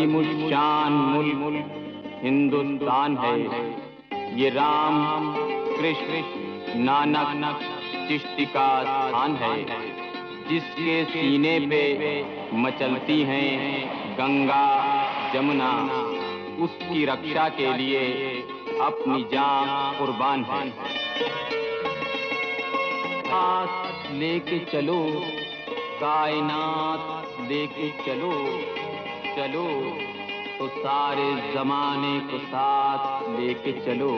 अजीमुश्शान मुल्क हिंदुस्तान है। ये राम कृष्ण नानक चिश्ती का स्थान है, जिसके सीने पे मचलती हैं गंगा जमुना, उसकी रक्षा के लिए अपनी जान कुर्बान है। साथ लेके चलो कायनात लेके चलो, चलो तो सारे जमाने को साथ लेके चलो।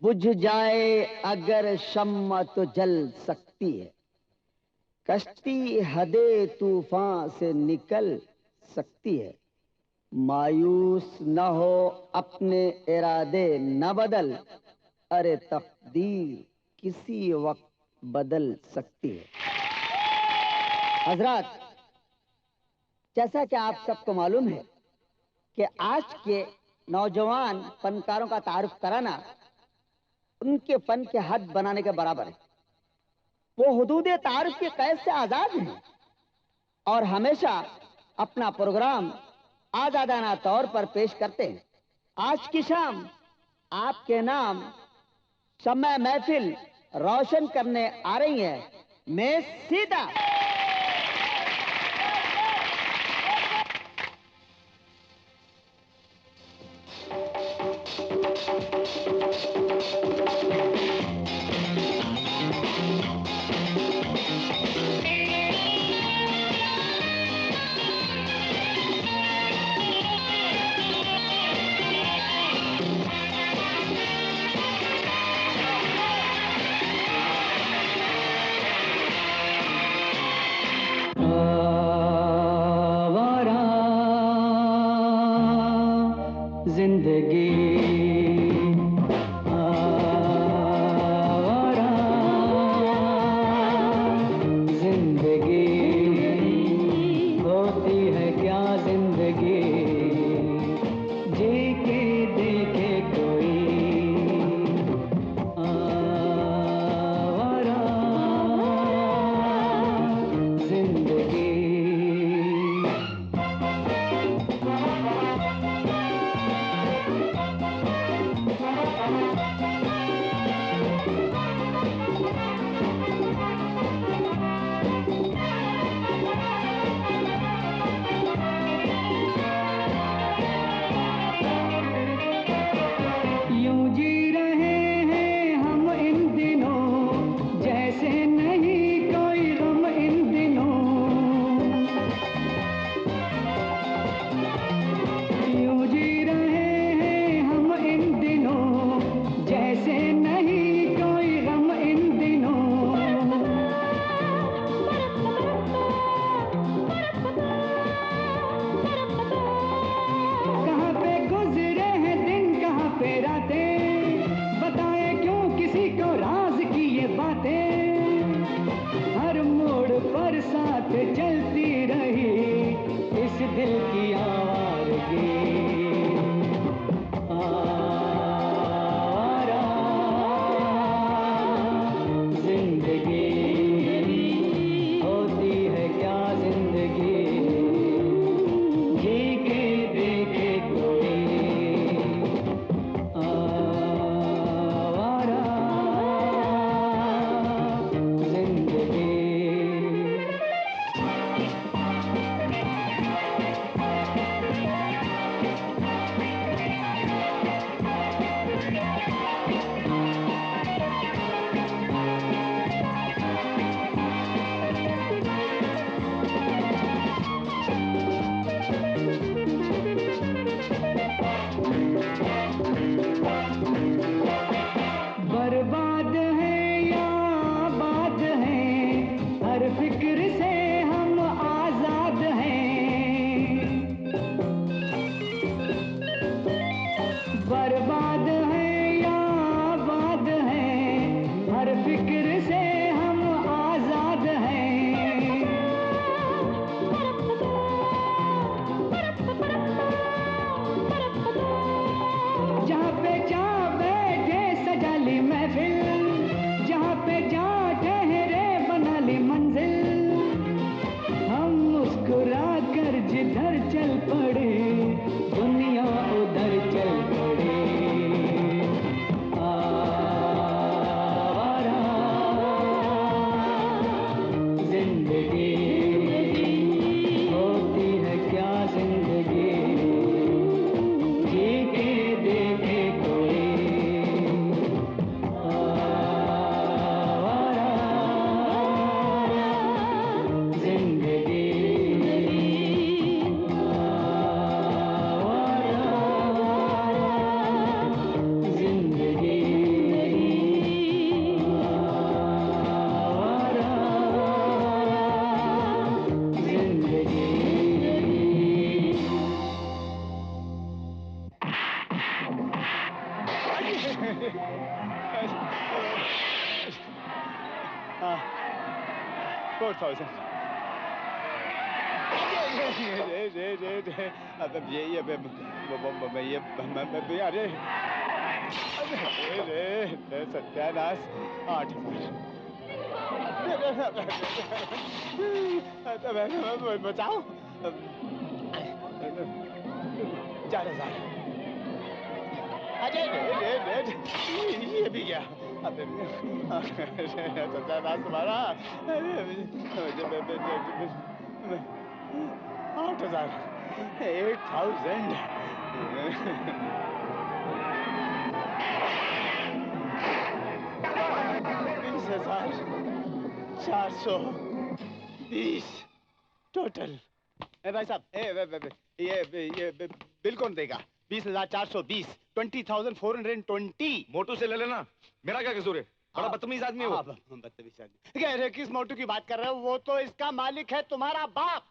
बुझ जाए अगर शम्मा तो जल सकती है, कश्ती हदे तूफान से निकल सकती है। मायूस न हो अपने इरादे न बदल, अरे तकदीर किसी वक्त बदल सकती है। हजरात, जैसा कि आप सबको मालूम है कि आज के नौजवान फनकारों का तारुफ कराना उनके फन के हद बनाने के बराबर है। वो हुदूद तारुफ के कैद से आजाद हैं और हमेशा अपना प्रोग्राम आजादाना तौर पर पेश करते हैं। आज की शाम आपके नाम शम्मा महफिल रोशन करने आ रही है मैं सीता। बर्बाद हैं या आबाद हैं, हर फिक्र से हम आजाद हैं। जहाँ पे जा बैठे सजा ली महफिल, जहाँ पे जा ठहरे बना ली मंजिल, हम मुस्कुरा कर जिधर चल पड़े दुनिया उधर चल पड़े। आवारा जिंदगी होती है क्या जिंदगी, जी के देखे कोई। आवारा जिंदगी, सत्यानाश 8,000 बचाओ। 4,000। अरे ये भी गया। सत्यानाश तुम्हारा। 8,000 8,000 20,420 टोटल। भाई साहब, ये बिल कौन देगा? 20,420, 20,420। मोटू से ले लेना, मेरा क्या कसूर है? बड़ा बदतमीज आदमी है वो। बदतमीज आदमी। कह रहे किस मोटू की बात कर रहे हो? वो तो इसका मालिक है, तुम्हारा बाप।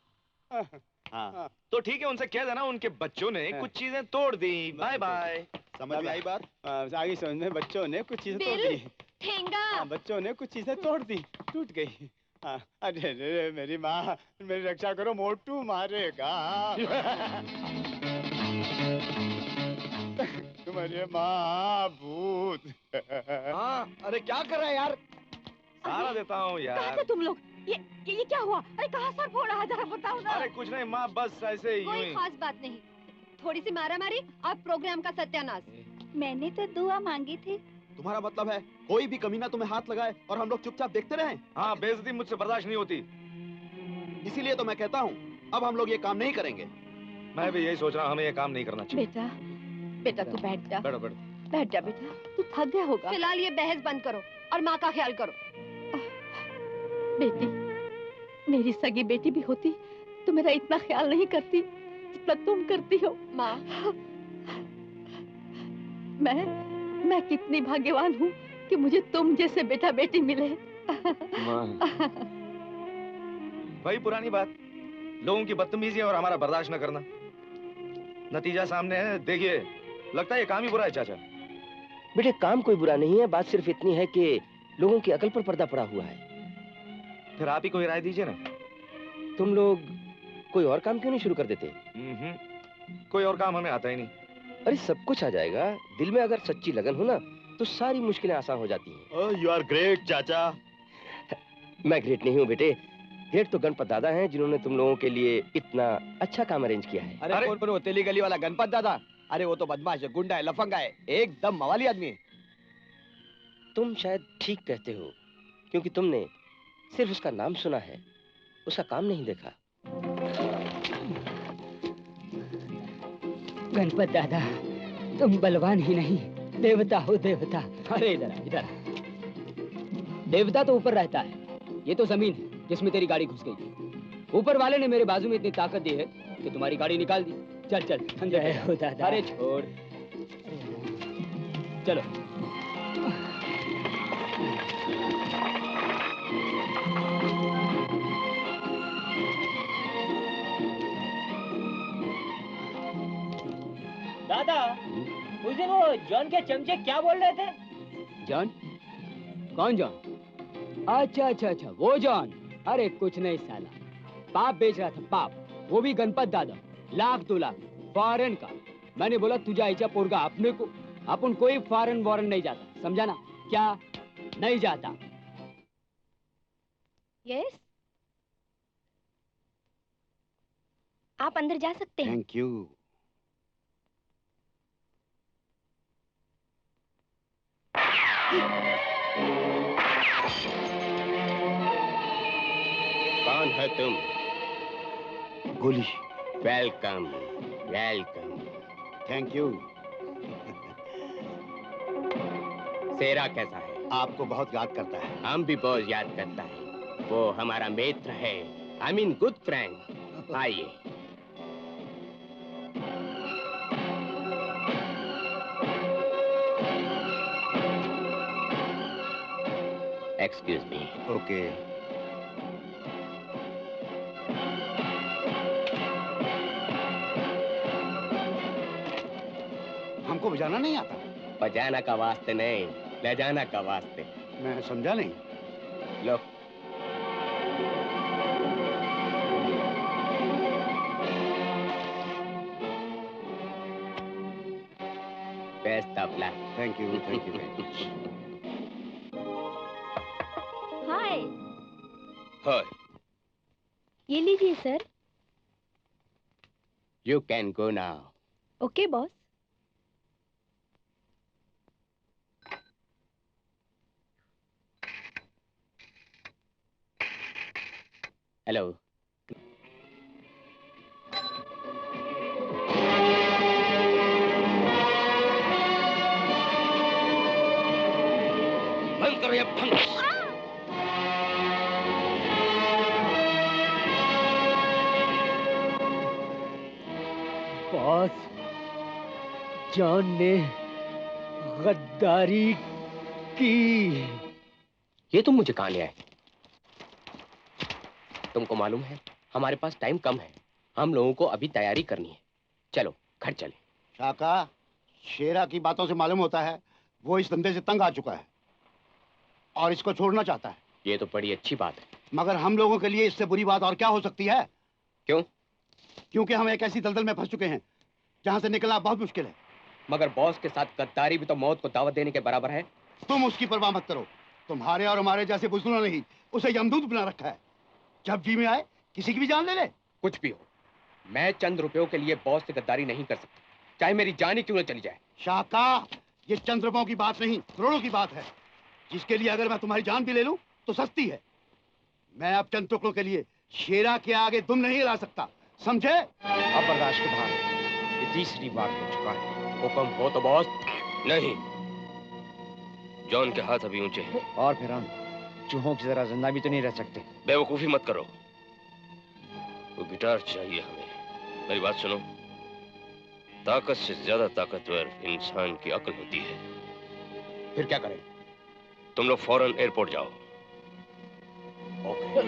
हाँ, तो ठीक है, उनसे कह देना उनके बच्चों ने कुछ चीजें तोड़ दी। Bye bye. समझ में आई बात? आगे समझ में, बच्चों ने कुछ चीजें तोड़ दी। ठेंगा। बच्चों ने कुछ चीजें तोड़ दी, टूट गई। अरे मेरी माँ, मेरी रक्षा करो, मोटू मारेगा। तुम्हारी माँ भूत। हाँ, अरे क्या कर रहा है यार? सारा देता हूँ यार। कहाँ थे तुम लोग? ये क्या हुआ? अरे कहाँ सर फोड़ रहा है, जरा बताओ ना। अरे कुछ नहीं माँ, बस ऐसे ही। कोई खास बात नहीं, थोड़ी सी मारामारी और प्रोग्राम का सत्यानाश। मैंने तो दुआ मांगी थी। तुम्हारा मतलब है कोई भी कमीना तुम्हें हाथ लगाए और हम लोग चुपचाप देखते रहें? हाँ, बेइज्जती मुझसे बर्दाश्त नहीं होती। इसीलिए तो मैं कहता हूँ अब हम लोग ये काम नहीं करेंगे। मैं भी यही सोच रहा हूँ, हमें ये काम नहीं करना चाहिए। बेटा, बेटा तू बैठ जा। बैठो बैठो। बैठ जा बेटा, तू थक गया होगा। फिलहाल ये बहस बंद करो और माँ का ख्याल करो। बेटी, मेरी सगी बेटी भी होती तो मेरा इतना ख्याल नहीं करती जितना तुम करती हो। माँ, मैं कितनी भाग्यवान हूँ कि मुझे तुम जैसे बेटा बेटी मिले। वही पुरानी बात, लोगों की बदतमीजी और हमारा बर्दाश्त न करना। नतीजा सामने है, देखिए। लगता है ये काम ही बुरा है चाचा। बेटे काम कोई बुरा नहीं है, बात सिर्फ इतनी है कि लोगों की अकल पर पर्दा पड़ा हुआ है। फिर आप ही कोई राय दीजिए ना। तुम लोग कोई और काम क्यों नहीं शुरू कर देते? कोई और काम हमें आता ही नहीं। अरे सब कुछ आ जाएगा, दिल में अगर सच्ची लगन हो ना तो सारी मुश्किलें आसान हो जाती हैं। यू आर ग्रेट चाचा। मैं ग्रेट नहीं हूँ बेटे, ग्रेट तो गणपत दादा हैं जिन्होंने तुम लोगों के लिए इतना अच्छा काम अरेंज किया है। अरे कौन वो तेली गली वाला गणपत दादा? अरे वो तो बदमाश है, गुंडा है, लफंगा है, एकदम मवाली आदमी है। तुम शायद ठीक कहते हो, क्योंकि तुमने सिर्फ उसका नाम सुना है, उसका काम नहीं देखा। गणपत दादा, तुम बलवान ही नहीं, देवता हो देवता। अरे इधर इधर, देवता तो ऊपर रहता है, ये तो जमीन है जिसमें तेरी गाड़ी घुस गई थी। ऊपर वाले ने मेरे बाजू में इतनी ताकत दी है कि तुम्हारी गाड़ी निकाल दी। चल चल जय हो दादा। अरे छोड़, चलो। दादा, उस दिन वो जॉन के चमचे क्या बोल रहे थे? जॉन? कौन जॉन? अच्छा अच्छा अच्छा, वो जॉन। अरे कुछ नहीं साला, पाप बेच रहा था, पाप। वो भी गणपत दादा, 1,00,000 2 लाख फॉरेन का। मैंने बोला तुझा ऐसा पोरगा अपने को, अपन कोई फॉरेन वॉरेन नहीं जाता, समझा ना? क्या नहीं जाता? यस, आप अंदर जा सकते हैं। Thank you. कौन है तुम? गोली। Welcome welcome. Thank you. Shera कैसा है? आपको बहुत याद करता है। हम भी बहुत याद करता है। वो हमारा मित्र है, आई मीन गुड फ्रेंड। आइए। Excuse me. ओके। हमको बजाना नहीं आता। बजाना का वास्ते नहीं, ले जाना का वास्ते। मैं समझा नहीं। लो। Best of luck. Thank you very much. Hi. Hi. ये लीजिए sir. You can go now. Okay boss. Hello. बंद करो ये भंग। बॉस, जॉन ने गद्दारी की। ये तुम मुझे कहाँ ले आए? तुमको मालूम है हमारे पास टाइम कम है, हम लोगों को अभी तैयारी करनी है। चलो घर चले। शाका, शेरा की बातों से मालूम होता है वो इस धंधे से तंग आ चुका है और इसको छोड़ना चाहता है। ये तो बड़ी अच्छी बात है। मगर हम लोगों के लिए इससे बुरी बात और क्या हो सकती है? क्यों? क्योंकि हम एक ऐसी दलदल में फंस चुके हैं जहां से निकलना बहुत मुश्किल है। मगर बॉस के साथ गद्दारी भी तो मौत को दावत देने के बराबर है। तुम उसकी परवाह मत करो। तुम्हारे और हमारे जैसे बुजुर्गों ने ही उसे यमदूत बना रखा है। जब जी में आए किसी की भी जान ले ले। कुछ भी हो, मैं चंद रुपयों के लिए बॉस से गद्दारी नहीं कर सकता, चाहे मेरी जान ही क्यों न चली जाए। शाका, ये चंद रुपयों की बात नहीं, करोड़ों की बात है, जिसके लिए अगर मैं तुम्हारी जान भी ले लूं तो सस्ती है। मैं अब चंद टुकड़ों के लिए शेरा के आगे दुम नहीं हिला सकता, समझे? अब बर्दाश्त के बाहर। ये तीसरी बार हो चुका है। हुक्म हो तो बॉस। नहीं, जॉन के हाथ अभी ऊंचे हैं। और फिर हम चूहों की जरा जिंदा भी तो नहीं रह सकते। बेवकूफी मत करो। वो गिटार चाहिए हमें। मेरी बात सुनो, ताकत से ज्यादा ताकतवर इंसान की अक्ल होती है। फिर क्या करें? तुम लोग फौरन एयरपोर्ट जाओ। ओके।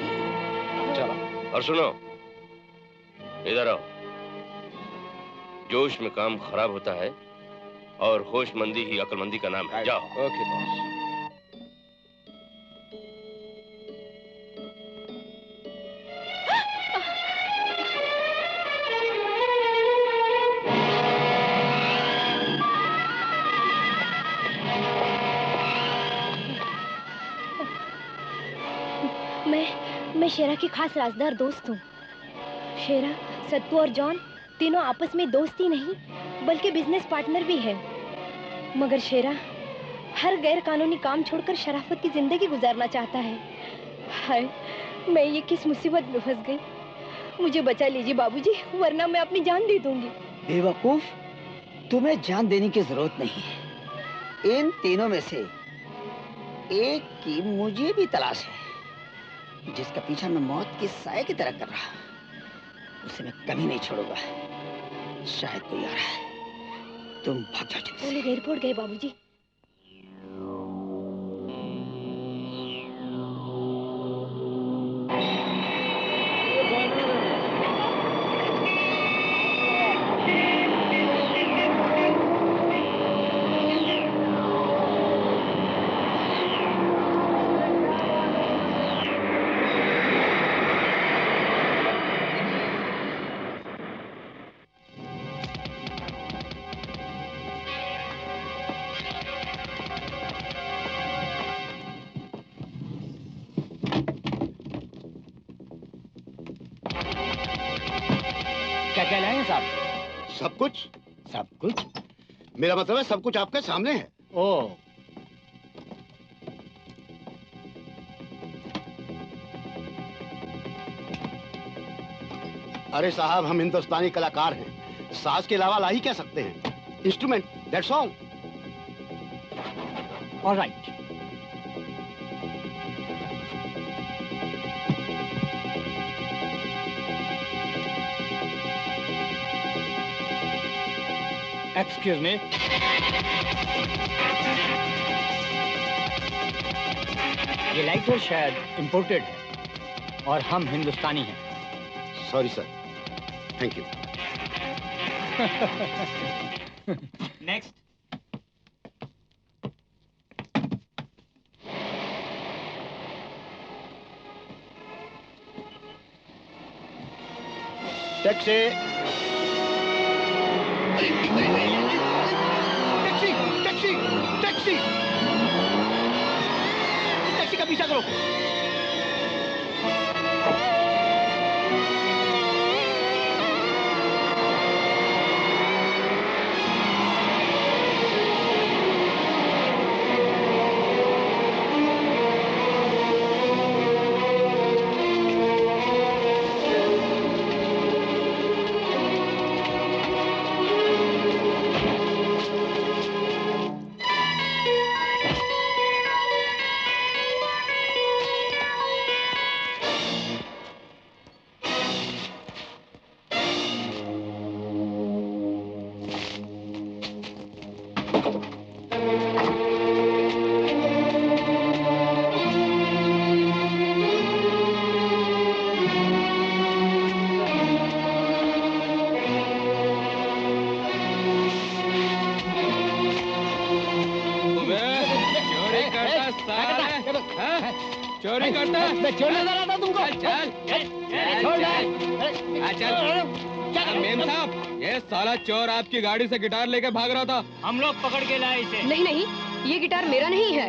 चलो। और सुनो, इधर आओ। जोश में काम खराब होता है और होशमंदी ही अक्लमंदी का नाम है। जाओ। Okay boss. मैं शेरा की खास राजदार दोस्त हूँ। शेरा, सत्तू और जॉन तीनों आपस में दोस्त ही नहीं बल्कि बिजनेस पार्टनर भी है। मगर शेरा हर गैर कानूनी काम छोड़कर शराफत की जिंदगी गुजारना चाहता है। हाय, मैं ये किस मुसीबत में फंस गई। मुझे बचा लीजिए बाबूजी, वरना मैं अपनी जान दे दूंगी। बेवकूफ, तुम्हें जान देने की जरूरत नहीं है। इन तीनों में से एक की मुझे भी तलाश है, जिसका पीछा मैं मौत के साए की तरह कर रहा हूं। उसे मैं कभी नहीं छोड़ूंगा। शायद कोई आ रहा है, तुम भाग जाओ जल्दी से। वो लोग एयरपोर्ट गए बाबूजी। क्या लाए हैं साहब? सब कुछ? सब कुछ? मेरा मतलब है सब कुछ आपके सामने है। ओ, अरे साहब, हम हिंदुस्तानी कलाकार हैं, साज के अलावा ला ही क्या सकते हैं? Instrument, that's all. Alright. Excuse me. ये लाइटर शायद इंपोर्टेड है और हम हिंदुस्तानी हैं। Sorry sir, thank you. Next. Taxi, taxi, taxi, taxi, taxi का पीछा करो। चोरी करता है? मैं चोरी नजर आता तुमको? चल चल। मेम साहब, ये साला चोर आपकी गाड़ी से गिटार लेके भाग रहा था। हम लोग पकड़ के लाए इसे। नहीं नहीं, ये गिटार मेरा नहीं है।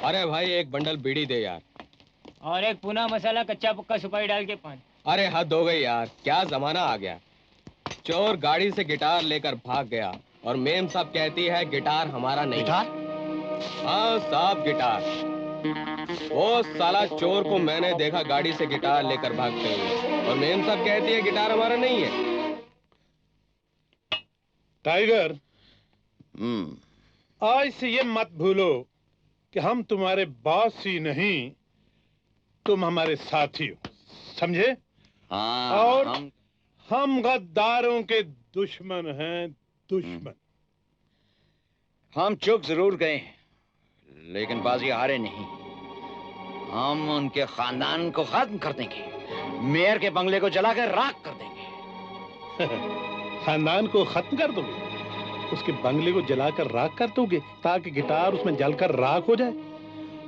अरे भाई, एक बंडल बीड़ी दे यार। और एक पूना मसाला कच्चा पक्का सुपारी डाल के पान। अरे हद हो गई यार, क्या जमाना आ गया। चोर गाड़ी से गिटार लेकर भाग गया और मेम साहब कहती है गिटार हमारा नहीं। गिटार? हाँ साहब, गिटार। वो साला चोर को मैंने देखा गाड़ी से गिटार लेकर भागते हुए, और मेम साहब कहती है गिटार हमारा नहीं है। टाइगर, आज से ये मत भूलो कि हम तुम्हारे बॉस ही नहीं, तुम हमारे साथी हो, समझे? हाँ, और हम गद्दारों के दुश्मन हैं, दुश्मन। हम चूक जरूर गए हैं, लेकिन बाजी हारे नहीं। हम उनके खानदान को खत्म कर देंगे, मेयर के बंगले को जलाकर राख कर देंगे। खानदान को खत्म कर दोगे? उसके बंगले को जलाकर राख कर दोगे ताकि गिटार उसमें जलकर राख हो जाए?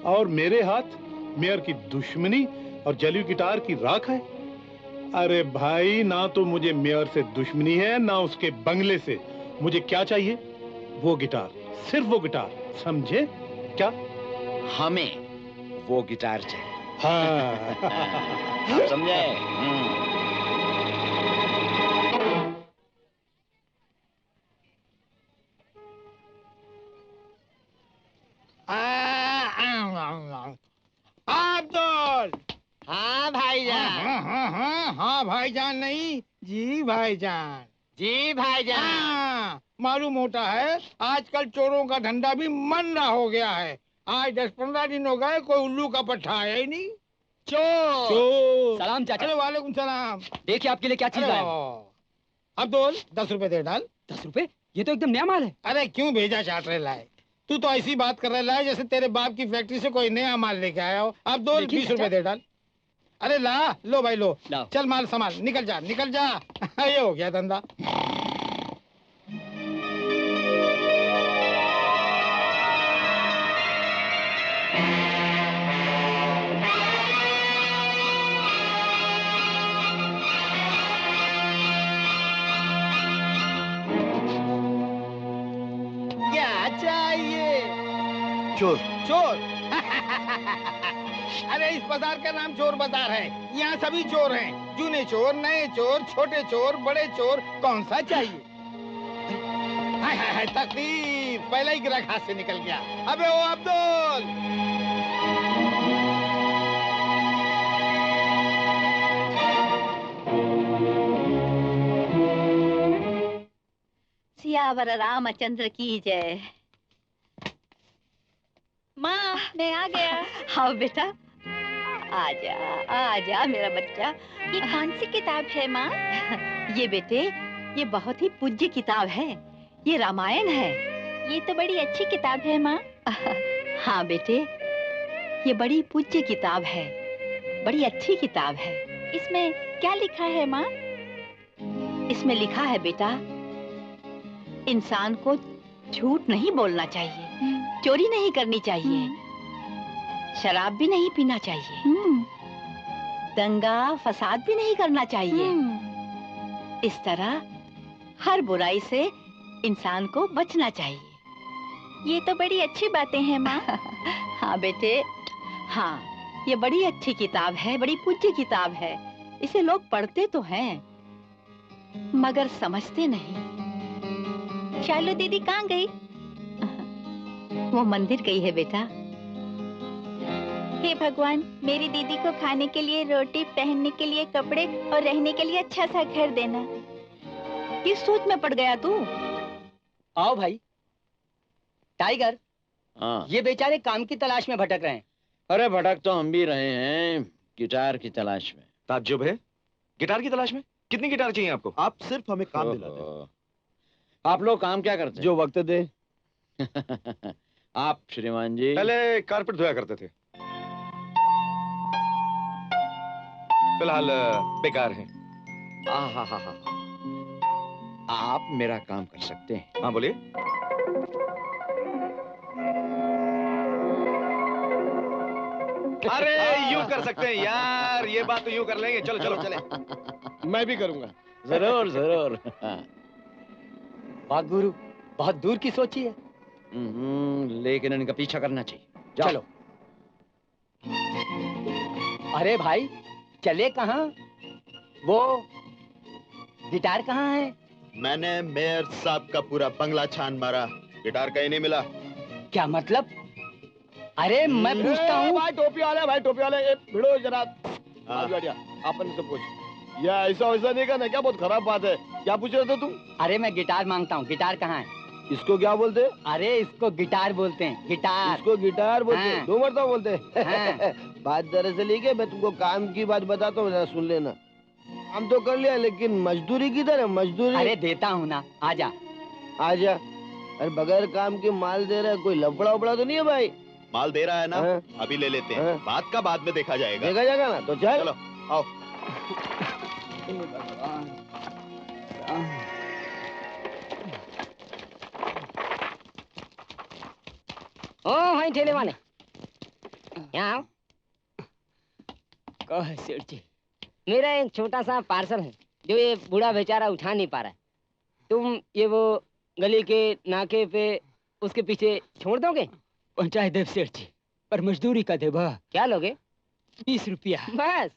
और मेरे हाथ मेयर की दुश्मनी और जली हुई गिटार की राख है? अरे भाई, ना तो मुझे मेयर से दुश्मनी है ना उसके बंगले से। मुझे क्या चाहिए? वो गिटार, सिर्फ वो गिटार, समझे? क्या? हमें वो गिटार चाहिए। हाँ। आप समझे? अब्दुल। हाँ भाईजान। हाँ भाईजान नहीं, जी भाईजान। जी भाईजान। हाँ, मालूम होता है आजकल चोरों का धंधा भी मंदा हो गया है। आज 10-15 दिन हो गए कोई उल्लू का पट्टा आया ही नहीं। चोर। सलाम चाचा। अरे वालेकुम सलाम। देखिए आपके लिए क्या चीज लाया। अब्दुल, 10 रुपए दे डाल। 10 रुपए? ये तो एकदम नया माल है। अरे क्यों भेजा चाट रहे लाए? तू तो ऐसी बात कर रहा है जैसे तेरे बाप की फैक्ट्री से कोई नया माल लेके आया हो। अब 20 रुपए दे डाल। अरे ला, लो भाई लो। चल माल संभाल, निकल जा निकल जा। ये हो गया धंधा। चाहिए? चोर। चोर? अरे इस बाजार का नाम चोर बाजार है। यहाँ सभी चोर हैं। जूने चोर, नए चोर, छोटे चोर, बड़े चोर। कौन सा चाहिए? हाय हाय हाय, तकलीफ, पहला ही ग्राहक हाथ से निकल गया। अबे ओ अब्दुल! सियावर रामचंद्र की जय। माँ, मैं आ गया। हाँ बेटा, आजा आजा मेरा बच्चा। ये कौन सी किताब है माँ? ये बेटे, ये बहुत ही पूज्य किताब है। ये रामायण है। ये तो बड़ी अच्छी किताब है माँ। हाँ बेटे, ये बड़ी पूज्य किताब है, बड़ी अच्छी किताब है। इसमें क्या लिखा है माँ? इसमें लिखा है बेटा, इंसान को झूठ नहीं बोलना चाहिए, चोरी नहीं करनी चाहिए, शराब भी नहीं पीना चाहिए, दंगा फसाद भी नहीं करना चाहिए। इस तरह हर बुराई से इंसान को बचना चाहिए। ये तो बड़ी अच्छी बातें हैं माँ। हाँ बेटे, हाँ, ये बड़ी अच्छी किताब है, बड़ी पूज्य किताब है। इसे लोग पढ़ते तो हैं, मगर समझते नहीं। शालू दीदी कहाँ गई? वो मंदिर गई है बेटा। हे भगवान, मेरी दीदी को खाने के लिए रोटी, पहनने के लिए कपड़े और रहने के लिए अच्छा सा घर देना। किस सोच में पड़ गया तू? आओ भाई। टाइगर, हाँ। ये बेचारे काम की तलाश में भटक रहे हैं। अरे भटक तो हम भी रहे हैं, गिटार की तलाश में। ताज्जुब है, गिटार की तलाश में? कितनी गिटार चाहिए आपको? आप सिर्फ हमें काम दिलाते हैं। आप लोग काम क्या करते हैं? जो वक्त दे। आप श्रीमान जी? पहले कारपेट धोया करते थे, फिलहाल बेकार हैं। आप मेरा काम कर सकते हैं। हाँ बोलिए। अरे यूं कर सकते हैं यार, ये बात तो यूं कर लेंगे। चलो चलो चले। मैं भी करूंगा। जरूर जरूर। वाह गुरु, बहुत दूर की सोची है। लेकिन इनका पीछा करना चाहिए। चलो। अरे भाई, चले कहाँ? वो गिटार कहाँ है? मैंने मेयर साहब का पूरा बंगला छान मारा, गिटार कहीं नहीं मिला। क्या मतलब? अरे मैं पूछता हूँ। भाई टोपी वाले, भाई टोपी वाले, भिड़ो जरा। अपन से पूछ। ये ऐसा वैसा नहीं करना, क्या बहुत खराब बात है। क्या पूछ रहे थे तुम? अरे मैं गिटार मांगता हूँ, गिटार कहाँ है? इसको क्या बोलते? अरे इसको गिटार बोलते हैं, गिटार। इसको गिटार बोलते हैं? हाँ। दो मरतबा बोलते हैं। हाँ। बात दरअसल ये, मैं तुमको काम की बात बताता हूँ, जरा सुन लेना। काम तो कर लिया, लेकिन मजदूरी किधर है? मजदूरी। अरे देता हूँ ना, आजा। आजा। अरे बगैर काम के माल दे रहा है, कोई लफड़ा उपड़ा तो नहीं है भाई? माल दे रहा है ना? हाँ। अभी ले लेते हैं। हाँ। बात का बाद में देखा जाएगा। देखा जाएगा ना, तो चल। चलो आओ। ओ भाई ठेले वाले, यहाँ आओ। कहो सेठ जी। मेरा एक छोटा सा पार्सल है जो ये बूढ़ा बेचारा उठा नहीं पा रहा है। तुम ये वो गली के नाके पे उसके पीछे छोड़ दोगे? पहुंचाए देव सेठ जी, पर मजदूरी का देवा। क्या लोगे? 20 रुपया बस।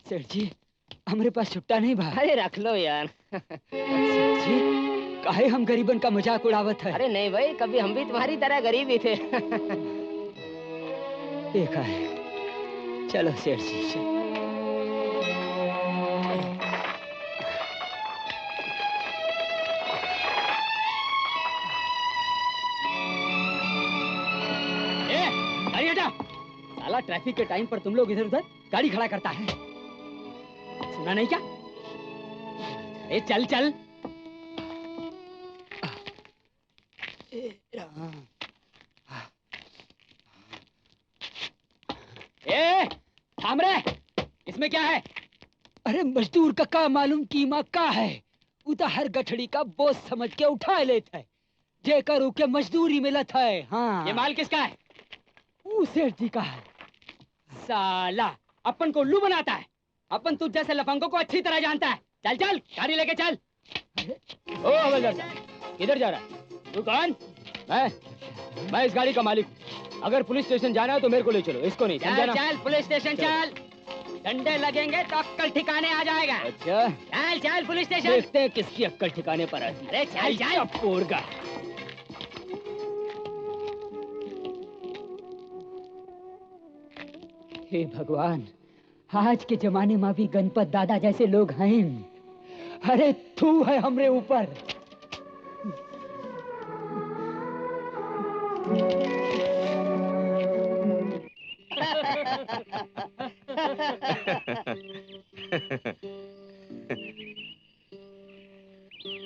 सेठ जी, हमारे पास छुट्टा नहीं बा। अरे रख लो यार। सेठ जी, काहे हम गरीबन का मजाक उड़ावत है? अरे नहीं भाई, कभी हम भी तुम्हारी तरह गरीब ही थे। देखा है। चलो सेठ जी। अरे हटा, साला ट्रैफिक के टाइम पर तुम लोग इधर उधर गाड़ी खड़ा करता है, सुना नहीं क्या? अरे चल चल। ए, थाम रे, इसमें क्या है? अरे मजदूर का मालूम कीमा का है, उता हर गठड़ी का बोझ समझ के उठा लेता है, जेकर उके मजदूरी मिलत है। हाँ, ये माल किसका है? सेठ जी का है। साला अपन को उल्लू बनाता है। अपन तुझ जैसे लफंगों को अच्छी तरह जानता है। चल चल गाड़ी लेके चल। ओ हवलदार साहब, किधर जा रहा है? तू कौन? मैं इस गाड़ी का मालिक हूँ। अगर पुलिस स्टेशन जाना है तो मेरे को ले चलो, इसको नहीं। समझा ना? चल पुलिस स्टेशन चल। डंडे लगेंगे तो अक्कल ठिकाने आ जाएगा। अच्छा चल चल पुलिस स्टेशन। देखते हैं किसकी अक्कल ठिकाने पर आती है। अरे चल चल। पोरगा। हे भगवान, आज के जमाने में भी गणपत दादा जैसे लोग हैं। अरे तू है हमरे ऊपर।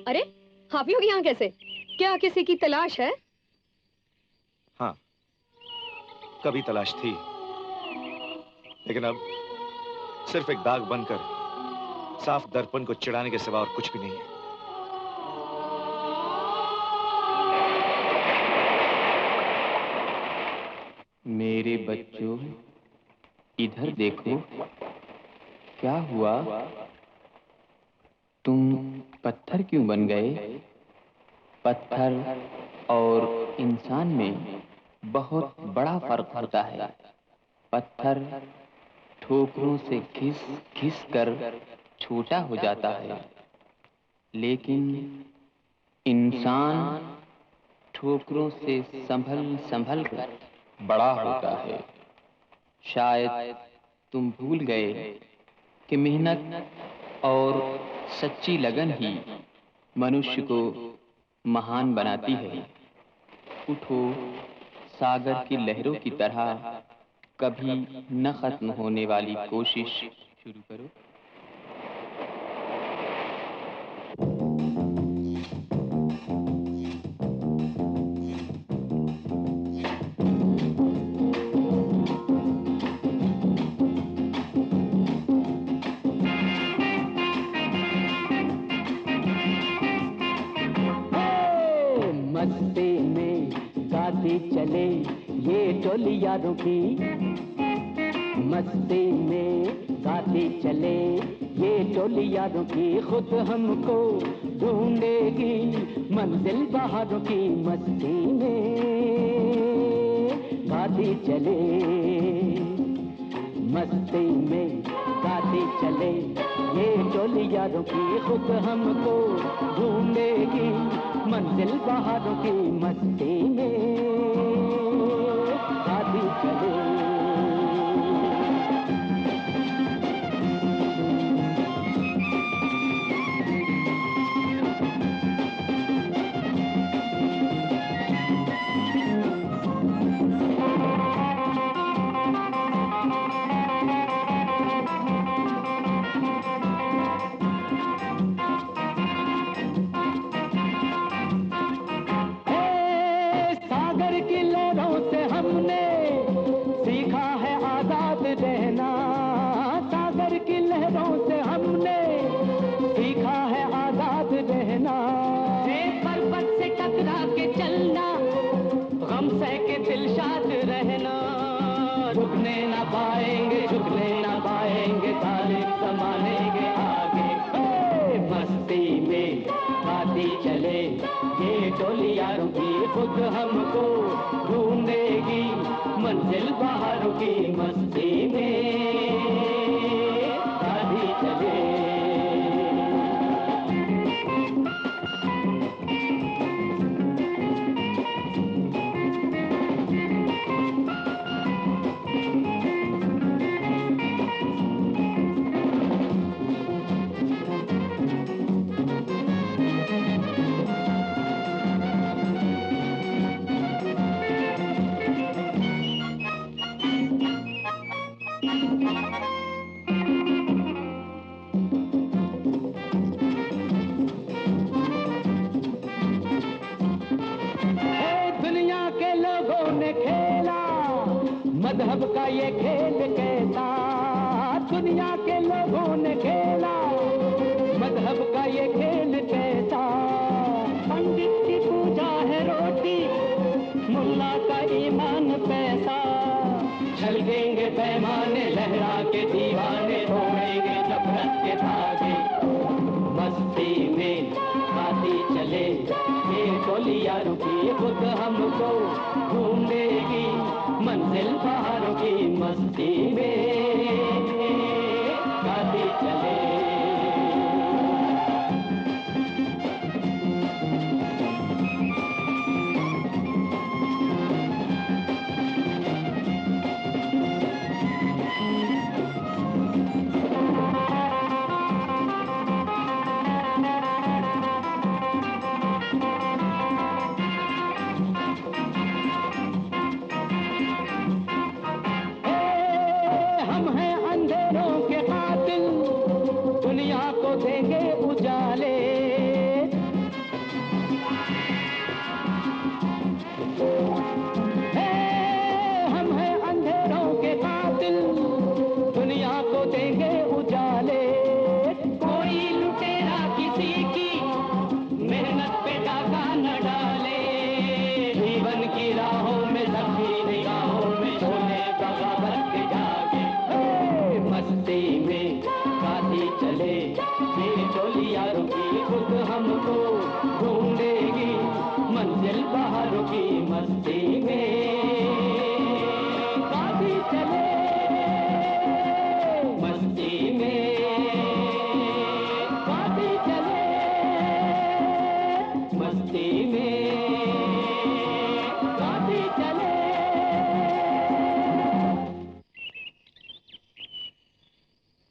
अरे आप लोग यहाँ कैसे? क्या किसी की तलाश है? हाँ, कभी तलाश थी, लेकिन अब सिर्फ एक दाग बनकर साफ दर्पण को चिढ़ाने के सिवा और कुछ भी नहीं है। मेरे बच्चों, इधर देखो, क्या हुआ? तुम पत्थर क्यों बन गए? पत्थर और इंसान में बहुत बड़ा फर्क होता है। पत्थर ठोकरों से घिस घिस कर छोटा हो जाता है, लेकिन इंसान ठोकरों से संभल संभल कर बड़ा होता है। शायद तुम भूल गए कि मेहनत और सच्ची लगन ही मनुष्य को महान बनाती है। उठो, सागर की लहरों की तरह कभी न खत्म होने वाली कोशिश शुरू करो। मस्ती में गाती चले ये टोली यारों की, मस्ती में गाती चले ये टोली यारों की। खुद हमको ढूंढेगी मंजिल बहारों की। मस्ती में गाती चले, मस्ती में गाती चले ये टोली यारों की। खुद हमको ढूंढेगी मंजिल बहारों की। मस्ती में गाती चले। झुकने ना पाएंगे, झुकने ना पाएंगे, तारीफ संभालेंगे आगे। मस्ती में गाती चले ये टोली यारों की। खुद हमको ढूंढेगी मंजिल बहारों की। मस्ती में गाती चले। मजहब का ये खेल कैसा दुनिया के लोगों ने खेला। मजहब का ये खेल कैसा। पंडित की पूजा है रोटी, मुल्ला का ईमान पैसा। छलकेंगे पैमाने, लहरा के दीवाने, तोड़ेंगे भागे, मस्ती में गाती चले, ये टोलियां रुकी खुद हमको ढूंढेगी, मंजिल पहाड़ों की मस्ती में गाती चले।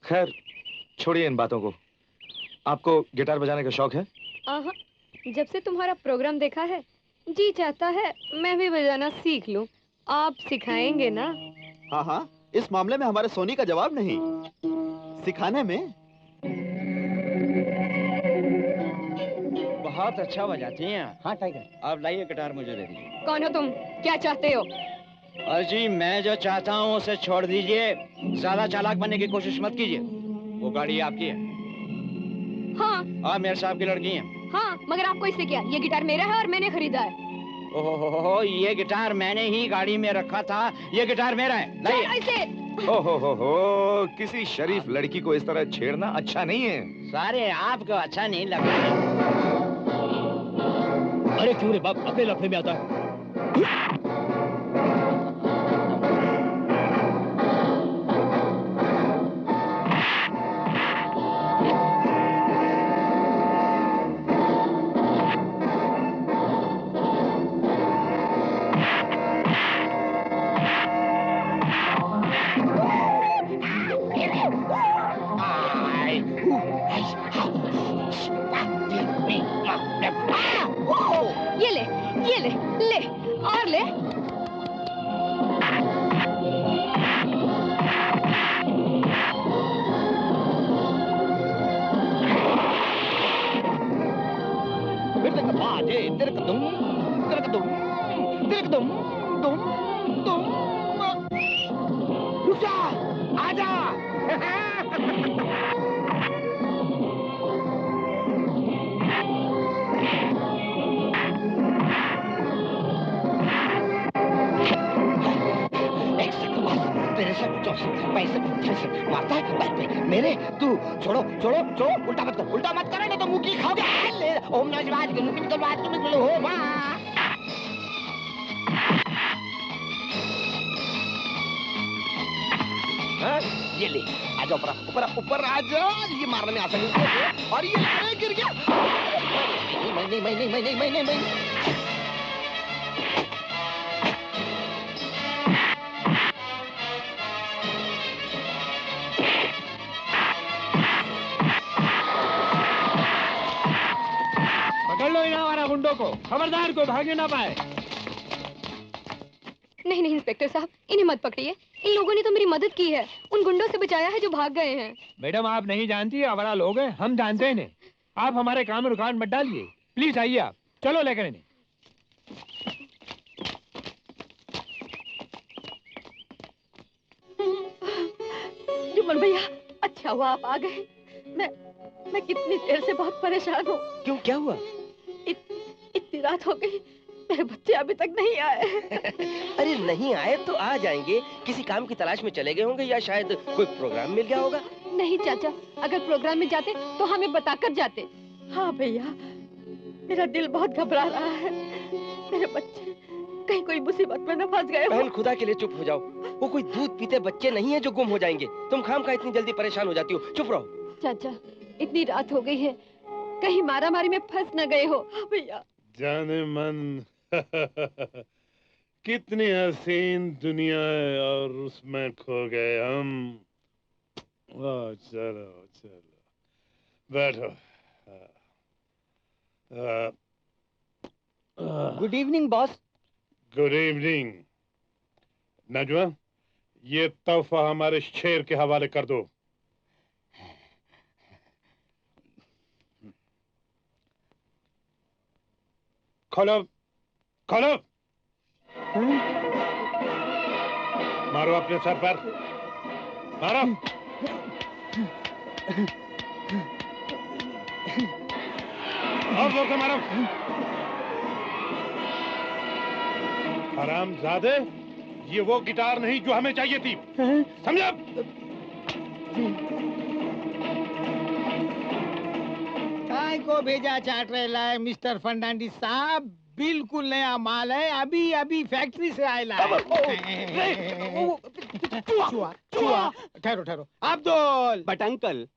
खैर छोड़िए इन बातों को। आपको गिटार बजाने का शौक है? जब से तुम्हारा प्रोग्राम देखा है जी चाहता है मैं भी बजाना सीख लूं। आप सिखाएंगे ना? हाँ हाँ, इस मामले में हमारे सोनी का जवाब नहीं। सिखाने में बहुत अच्छा बजाती हैं। हाँ टाइगर, आप लाइए गिटार मुझे दे दीजिए। कौन हो तुम? क्या चाहते हो? अजी मैं जो चाहता हूँ उसे छोड़ दीजिए, ज्यादा चालाक बनने की कोशिश मत कीजिए। वो गाड़ी आपकी है? हाँ। आप मेरे साहब की लड़की हैं? हाँ, मगर आपको इससे क्या? ये गिटार मेरा है और मैंने खरीदा है। ओहो, ये गिटार मैंने ही गाड़ी में रखा था। ये गिटार मेरा है, लाइए। ओहो, किसी शरीफ लड़की को इस तरह छेड़ना अच्छा नहीं है। सारे आपको अच्छा नहीं लगा? अरे क्यों रे बाप, अपने लफड़े में आता है। ये ले, ले और ले। रुक जा, आजा। मारता है बैठ पे मेरे। तू छोड़ो छोड़ो छोड़ो, उल्टा मत कर, उल्टा मत कर, नहीं तो मुंह की खाओगे। ले ओम नमः शिवाय के मुंह की निकल बात निकल हो मां। ये ले, आजा ऊपर ऊपर ऊपर आजा। ये मारने में आसानी है और ये अरे गिर गया। मैं पकड़ लो इन हमारा गुंडों को, खबरदार को भागने ना पाए। नहीं नहीं इंस्पेक्टर साहब, इन्हें मत पकड़िए। इन लोगों ने तो मेरी मदद की है, उन गुंडों से बचाया है जो भाग गए हैं। मैडम आप नहीं जानती, आवारा लोग हैं, हम जानते हैं इन्हें। आप हमारे काम में रुकावट मत डालिए, प्लीज आइए आप। चलो लेकर इन्हें। जुम्मन भैया, अच्छा हुआ आप आ गए। मैं कितनी देर से बहुत परेशान हूँ। क्यों, क्या हुआ? इतनी रात हो गई, मेरे बच्चे अभी तक नहीं आए। अरे नहीं आए तो आ जाएंगे। किसी काम की तलाश में चले गए होंगे या शायद कोई प्रोग्राम मिल गया होगा। नहीं चाचा, अगर प्रोग्राम में जाते तो हमें बताकर जाते। हाँ भैया, मेरा दिल बहुत घबरा रहा है। मेरे बच्चे कहीं कोई मुसीबत में न फंस गए हो। बहन खुदा के लिए चुप हो जाओ। वो कोई दूध पीते बच्चे नहीं है जो गुम हो जाएंगे। तुम खामखा इतनी जल्दी परेशान हो जाती हो। चुप रहो। चाचा, इतनी रात हो गई है, कहीं मारामारी में फंस न गए हो। भैया जाने मन कितनी हसीन दुनिया है और उसमें खो गए हम। चलो चलो बैठो। Good evening boss. Good evening. Najwa, ये तोहफा हमारे शेर के हवाले कर दो। खोलो खोलो। मारो अपने सर पर, मारो। और जोर से मारो। हरामजादे, ये वो गिटार नहीं जो हमें चाहिए थी, समझा? काय को भेजा चाट रहे है मिस्टर फर्नांडिस साहब? बिल्कुल नया माल है, अभी अभी फैक्ट्री से आयला है। चुआ, ठहरो ठहरो। अब्दुल। बट अंकल,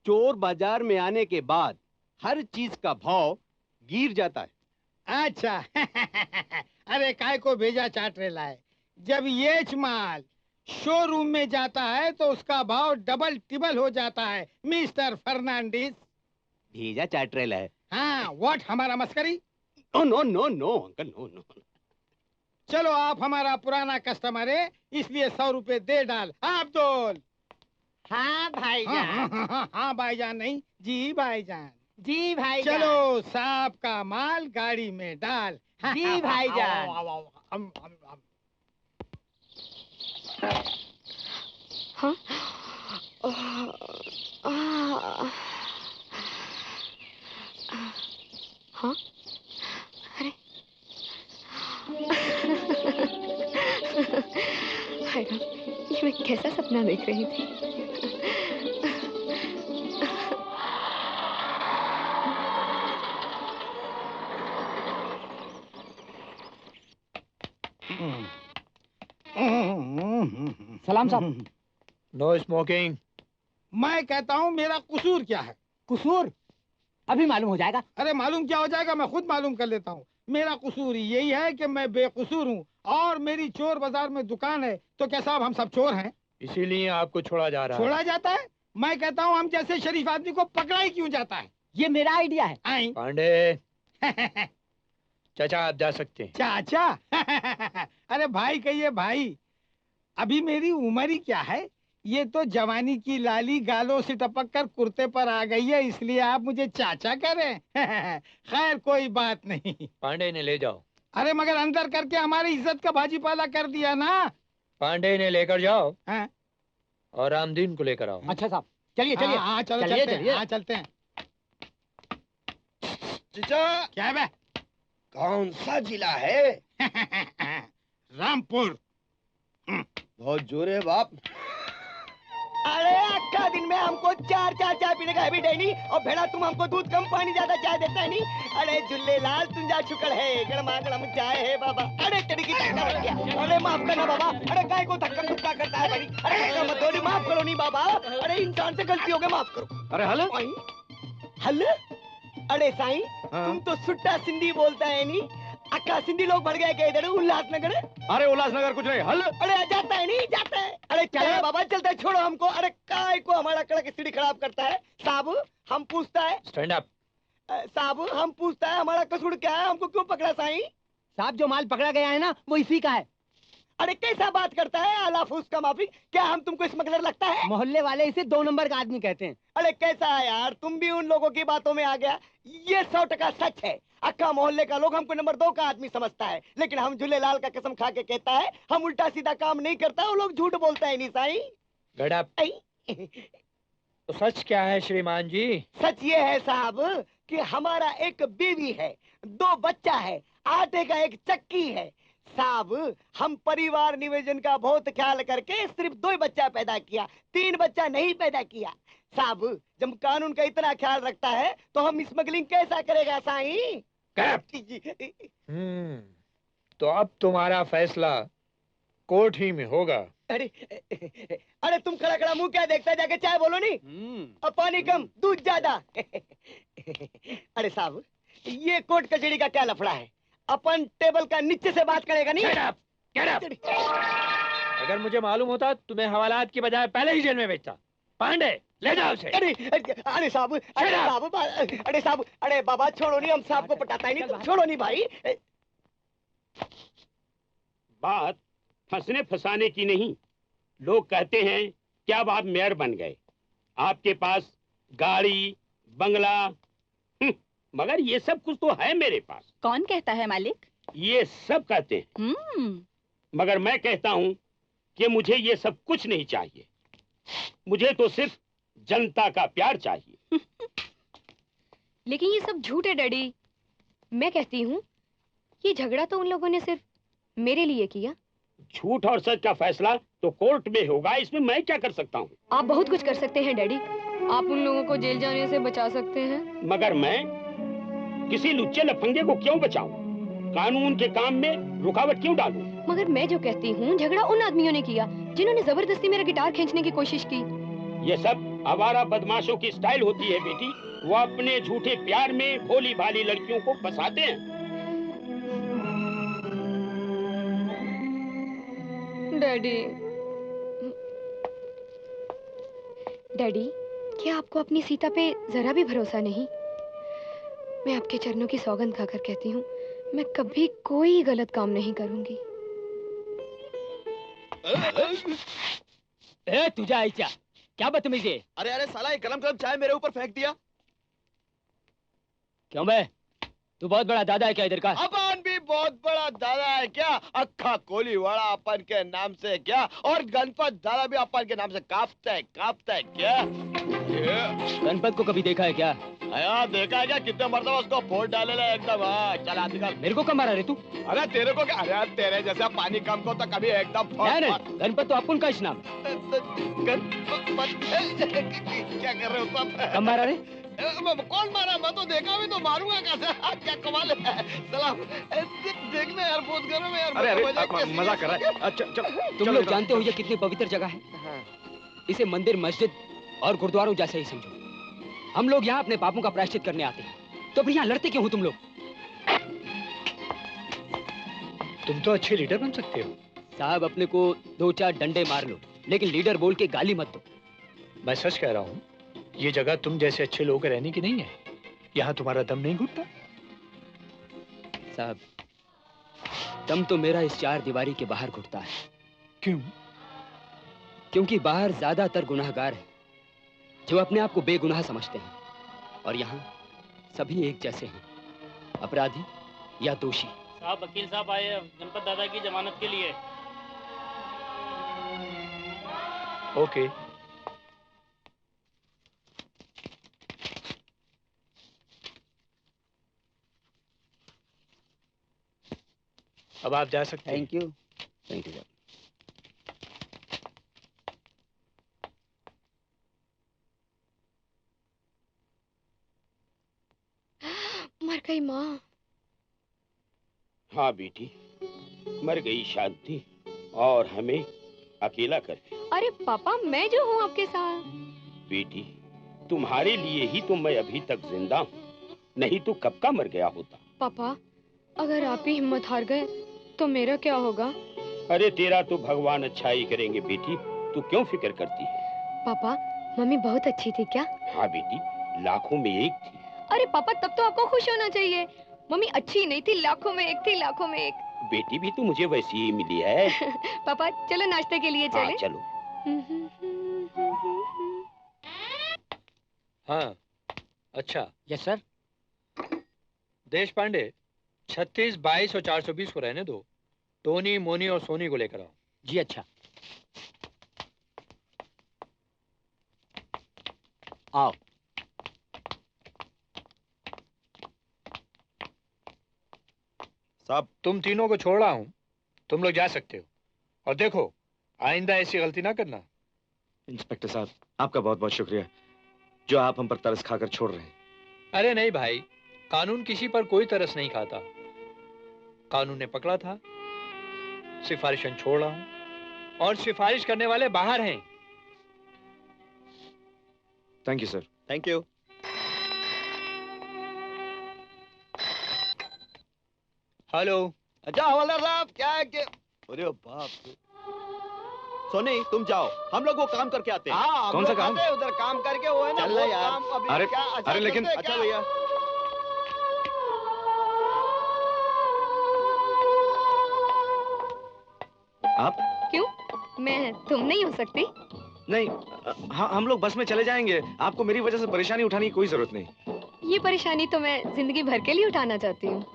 चोर बाजार में आने के बाद हर चीज का भाव गिर जाता है। अच्छा अरे काय को भेजा चाट रहा है? जब ये माल शोरूम में जाता है तो उसका भाव डबल टिबल हो जाता है मिस्टर फर्नांडिस। भेजा चाट रहा है। हाँ, व्हाट, हमारा मस्करी? No no no no uncle, no no. चलो, आप हमारा पुराना कस्टमर है, इसलिए 100 रुपए दे डाल। अब्दुल। हाँ भाईजान। हाँ भाईजान नहीं, जी भाईजान। जी भाईजान। चलो, सांप का माल गाड़ी में डाल। जी भाईजान। हाँ? हाँ? अरे हाय राम, ये मैं कैसा सपना देख रही थी। सलाम साहब। No smoking. मैं कहता हूँ, मेरा कसूर क्या है? कसूर अभी मालूम हो जाएगा। अरे मालूम क्या हो जाएगा, मैं खुद मालूम कर लेता हूँ। मेरा कसूर यही है कि मैं बेकसूर हूँ और मेरी चोर बाजार में दुकान है। तो क्या साहब हम सब चोर हैं? इसीलिए आपको छोड़ा जा रहा है। छोड़ा जाता है? मैं कहता हूँ हम जैसे शरीफ आदमी को पकड़ा ही क्यों जाता है? ये मेरा आइडिया है। पांडे चाचा, आप जा सकते हैं। चाचा अरे भाई कहिए भाई, अभी मेरी उम्र ही क्या है? ये तो जवानी की लाली गालों से टपक कर कुर्ते पर आ गई है, इसलिए आप मुझे चाचा करें। खैर कोई बात नहीं। पांडे ने ले जाओ। अरे मगर अंदर करके हमारी इज्जत का भाजीपाला कर दिया ना। पांडे ने लेकर जाओ। हाँ? और रामदीन को लेकर आओ। अच्छा साहब, चलिए चलिए। हाँ चलो, चलते हैं। चचा, क्या है बे? कौन सा जिला है? रामपुर। बहुत जोर है बाप। अरे अक्का दिन में हमको चार चाय पीने का हैबिट है नहीं, और भेड़ा तुम हमको दूध कम पानी ज्यादा चाय देता है नहीं। अरे जुल्ले लाल तुंजा शुक्र है, गरमा गरम चाय है बाबा। अरे तेरी की धक्का लग गया। अरे माफ करना बाबा। अरे काय को धक्का मुक्का करता है बड़ी? अरे मत दो, माफ करो नहीं बाबा। अरे इंसान से गलती हो गई, माफ करो। अरे हल हल? अरे साईं, तुम तो सुट्टा सिंधी बोलता है नहीं। अक्का सिंधी लोग बढ़ गए क्या इधर उल्लासनगर? अरे उल्लासनगर कुछ नहीं, हल। अरे जाता है नहीं, जाता है। अरे चले बाबा, चलता है, छोड़ो हमको। अरे काय को हमारा कड़क सीढ़ी खराब करता है? साहब हम पूछता है। Stand up. साहब हम पूछता है, हमारा कसूर क्या है? हमको क्यों पकड़ा साईं? साहब जो माल पकड़ा गया है ना, वो इसी का है। अरे कैसा बात करता है? आला फूस का माफी। क्या हम तुमको स्मगलर लगता है? मोहल्ले वाले इसे 2 नंबर का आदमी कहते हैं। अरे कैसा है यार, तुम भी उन लोगों की बातों में आ गया। ये 100% सच है। अक्का मोहल्ले का लोग हमको नंबर 2 का आदमी समझता है, लेकिन हम झूलेलाल का कसम खा के कहता है हम उल्टा सीधा काम नहीं करता। वो लोग झूठ बोलता है नहीं साईं। गड़प। तो सच क्या है श्रीमान जी? सच ये है साहब कि हमारा एक बीवी है, 2 बच्चा है, आटे का एक चक्की है। साहब हम परिवार नियोजन का बहुत ख्याल करके सिर्फ 2 बच्चा पैदा किया, 3 बच्चा नहीं पैदा किया। साहब जब कानून का इतना ख्याल रखता है तो हम स्मगलिंग कैसा करेगा साईं? तो अब तुम्हारा फैसला कोर्ट ही में होगा। अरे अरे तुम खड़ा खड़ा मुंह क्या देखता है, जाके चाय बोलो नहीं। अब पानी कम दूध ज्यादा। अरे साहब ये कोर्ट कचहरी का क्या लफड़ा है, अपन टेबल का नीचे से बात करेगा नहीं। Get up! अगर मुझे मालूम होता तो मैं हवालात की बजाय पहले ही जेल में भेजता। पांडे ले जाओ उसे। अरे साहब, अरे बाबा छोड़ो नहीं, हम साहब को पटाता ही नहीं, तुम छोड़ो नहीं भाई। बात फंसने फंसाने की नहीं। लोग कहते हैं कि अब आप मेयर बन गए, आपके पास गाड़ी बंगला, मगर ये सब कुछ तो है मेरे पास। कौन कहता है मालिक? ये सब कहते हैं, मगर मैं कहता हूँ कि मुझे ये सब कुछ नहीं चाहिए। मुझे तो सिर्फ जनता का प्यार चाहिए। लेकिन ये सब झूठ है डैडी। मैं कहती हूँ ये झगड़ा तो उन लोगों ने सिर्फ मेरे लिए किया। झूठ और सच का फैसला तो कोर्ट में होगा, इसमें मैं क्या कर सकता हूँ? आप बहुत कुछ कर सकते हैं डैडी। आप उन लोगों को जेल जाने से बचा सकते हैं। मगर मैं किसी लुच्चे लफंगे को क्यों बचाऊं? कानून के काम में रुकावट क्यों डालूं? मगर मैं जो कहती हूँ झगड़ा उन आदमियों ने किया जिन्होंने जबरदस्ती मेरा गिटार खींचने की कोशिश की। ये सब आवारा बदमाशों की स्टाइल होती है बेटी। वो अपने झूठे प्यार में भोली भाली लड़कियों को फंसाते हैं। डैडी, डैडी, क्या आपको अपनी सीता पे जरा भी भरोसा नहीं? मैं आपके चरणों की सौगंध खाकर कहती हूँ, मैं कभी कोई गलत काम नहीं करूंगी। ए तुझा आयचा, क्या बदतमीजी है? अरे अरे साला, ये गरम गरम चाय मेरे ऊपर फेंक दिया। क्यों बे? तू बहुत बड़ा दादा है क्या इधर का? अपन भी बहुत बड़ा दादा है क्या? अक्खा कोली वाला अपन के नाम से क्या, और गणपत दादा भी अपन के नाम से कांपता है क्या? गणपत को कभी देखा है क्या? आया देखा है क्या? कितने मरतबा उसको फोड़ डाले ले एकदम। चला निकल। मेरे को कब मारा रे तू? अरे तेरे को क्या? अरे तेरे जैसा पानी कम को तो कभी एकदम नहीं, गणपत तो अपन का इस नाम। क्या कर रहे हो सब? कब मारा रे? कौन मारा? मैं तो देखा भी तो मारूंगा कैसे? क्या कमाल है। सलाम देखना यार, बहुत गर्म है यार। अरे मजाक कर रहा है। अच्छा तुम लोग जानते हो ये कितनी पवित्र जगह है? इसे मंदिर, मस्जिद और गुरुद्वारों जैसे ही समझो। हम लोग यहाँ अपने पापों का प्रायश्चित करने आते हैं, तो फिर यहाँ लड़ते क्यों हो तुम लोग? तुम तो अच्छे लीडर बन सकते हो। साहब अपने को 2-4 डंडे मार लो, लेकिन लीडर बोल के गाली मत दो। मैं सच कह रहा हूँ, ये जगह तुम जैसे अच्छे लोगों के रहने की नहीं है। यहाँ तुम्हारा दम नहीं घुटता। साहब दम तो मेरा इस 4 दीवारी के बाहर घुटता है। क्यों? क्योंकि बाहर ज्यादातर गुनाहगार हैं जो अपने आप को बेगुनाह समझते हैं, और यहाँ सभी एक जैसे हैं, अपराधी या दोषी। साहब वकील साहब आए गणपत दादा की जमानत के लिए। ओके। अब आप जा सकते हैं। Thank you. Thank you. मर गई माँ। हाँ बेटी, मर गई शांति और हमें अकेला कर दिया। अरे पापा, मैं जो हूँ आपके साथ। बेटी तुम्हारे लिए ही तो मैं अभी तक जिंदा हूँ, नहीं तो कब का मर गया होता। पापा अगर आप ही हिम्मत हार गए तो मेरा क्या होगा? अरे तेरा तो भगवान अच्छा ही करेंगे बेटी, तू क्यों फिक्र करती है? पापा मम्मी बहुत अच्छी थी क्या? हाँ बेटी, लाखों में एक थी। अरे पापा तब तो आपको खुश होना चाहिए। मम्मी अच्छी नहीं थी, लाखों में एक थी, लाखों में एक। बेटी भी तो मुझे वैसी ही मिली है। पापा चलो नाश्ते के लिए चले। हाँ, चलो। हाँ अच्छा। Yes sir. देश पांडे 36, 22 और 420 को रहने दो। टोनी, मोनी और सोनी को लेकर आओ। जी अच्छा। आओ। साहब। तुम तीनों को छोड़ रहा हूँ, तुम लोग जा सकते हो। और देखो, आइंदा ऐसी गलती ना करना। इंस्पेक्टर साहब, आपका बहुत बहुत शुक्रिया जो आप हम पर तरस खाकर छोड़ रहे हैं। अरे नहीं भाई, कानून किसी पर कोई तरस नहीं खाता। कानून ने पकड़ा था, सिफारिशन छोड़ रहा हूं, और सिफारिश करने वाले बाहर हैं। Thank you sir. Thank you. Hello. अच्छा हवलदार साहब, क्या है कि अरे बाप रे। सोनी तुम जाओ, हम लोग वो काम करके आते हैं। हाँ, कौन सा काम? उधर काम करके वो है ना, चल वो यार। काम अभी अरे क्या अरे लेकिन अच्छा भैया। आप? क्यों? मैं तुम नहीं हो सकती? नहीं, हाँ हम लोग बस में चले जाएंगे। आपको मेरी वजह से परेशानी उठाने की कोई जरूरत नहीं। ये परेशानी तो मैं जिंदगी भर के लिए उठाना चाहती हूँ।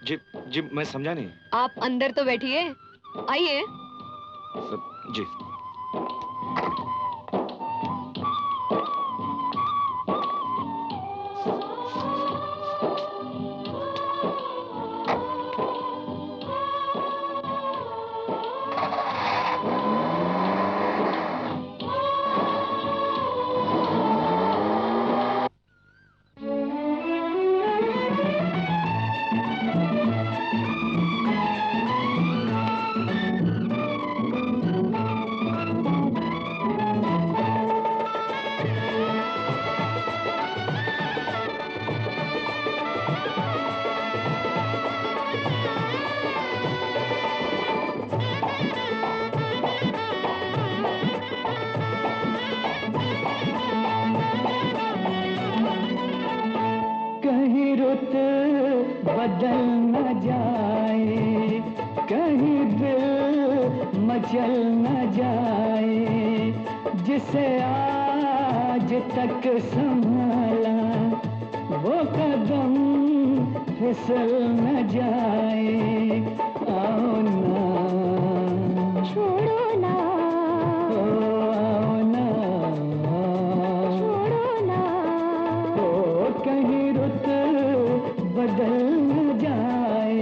जी जी, मैं समझा नहीं। आप अंदर तो बैठिए, आइए। जी। कहीं रुत बदल न जाए, कहीं दिल मचल न जाए, जिसे आज तक संभाला वो कदम फिसल न जाए। आओ ना, छोड़ो ना, आओ ना, छोड़ो ना, कहीं रुत बदल न जाए।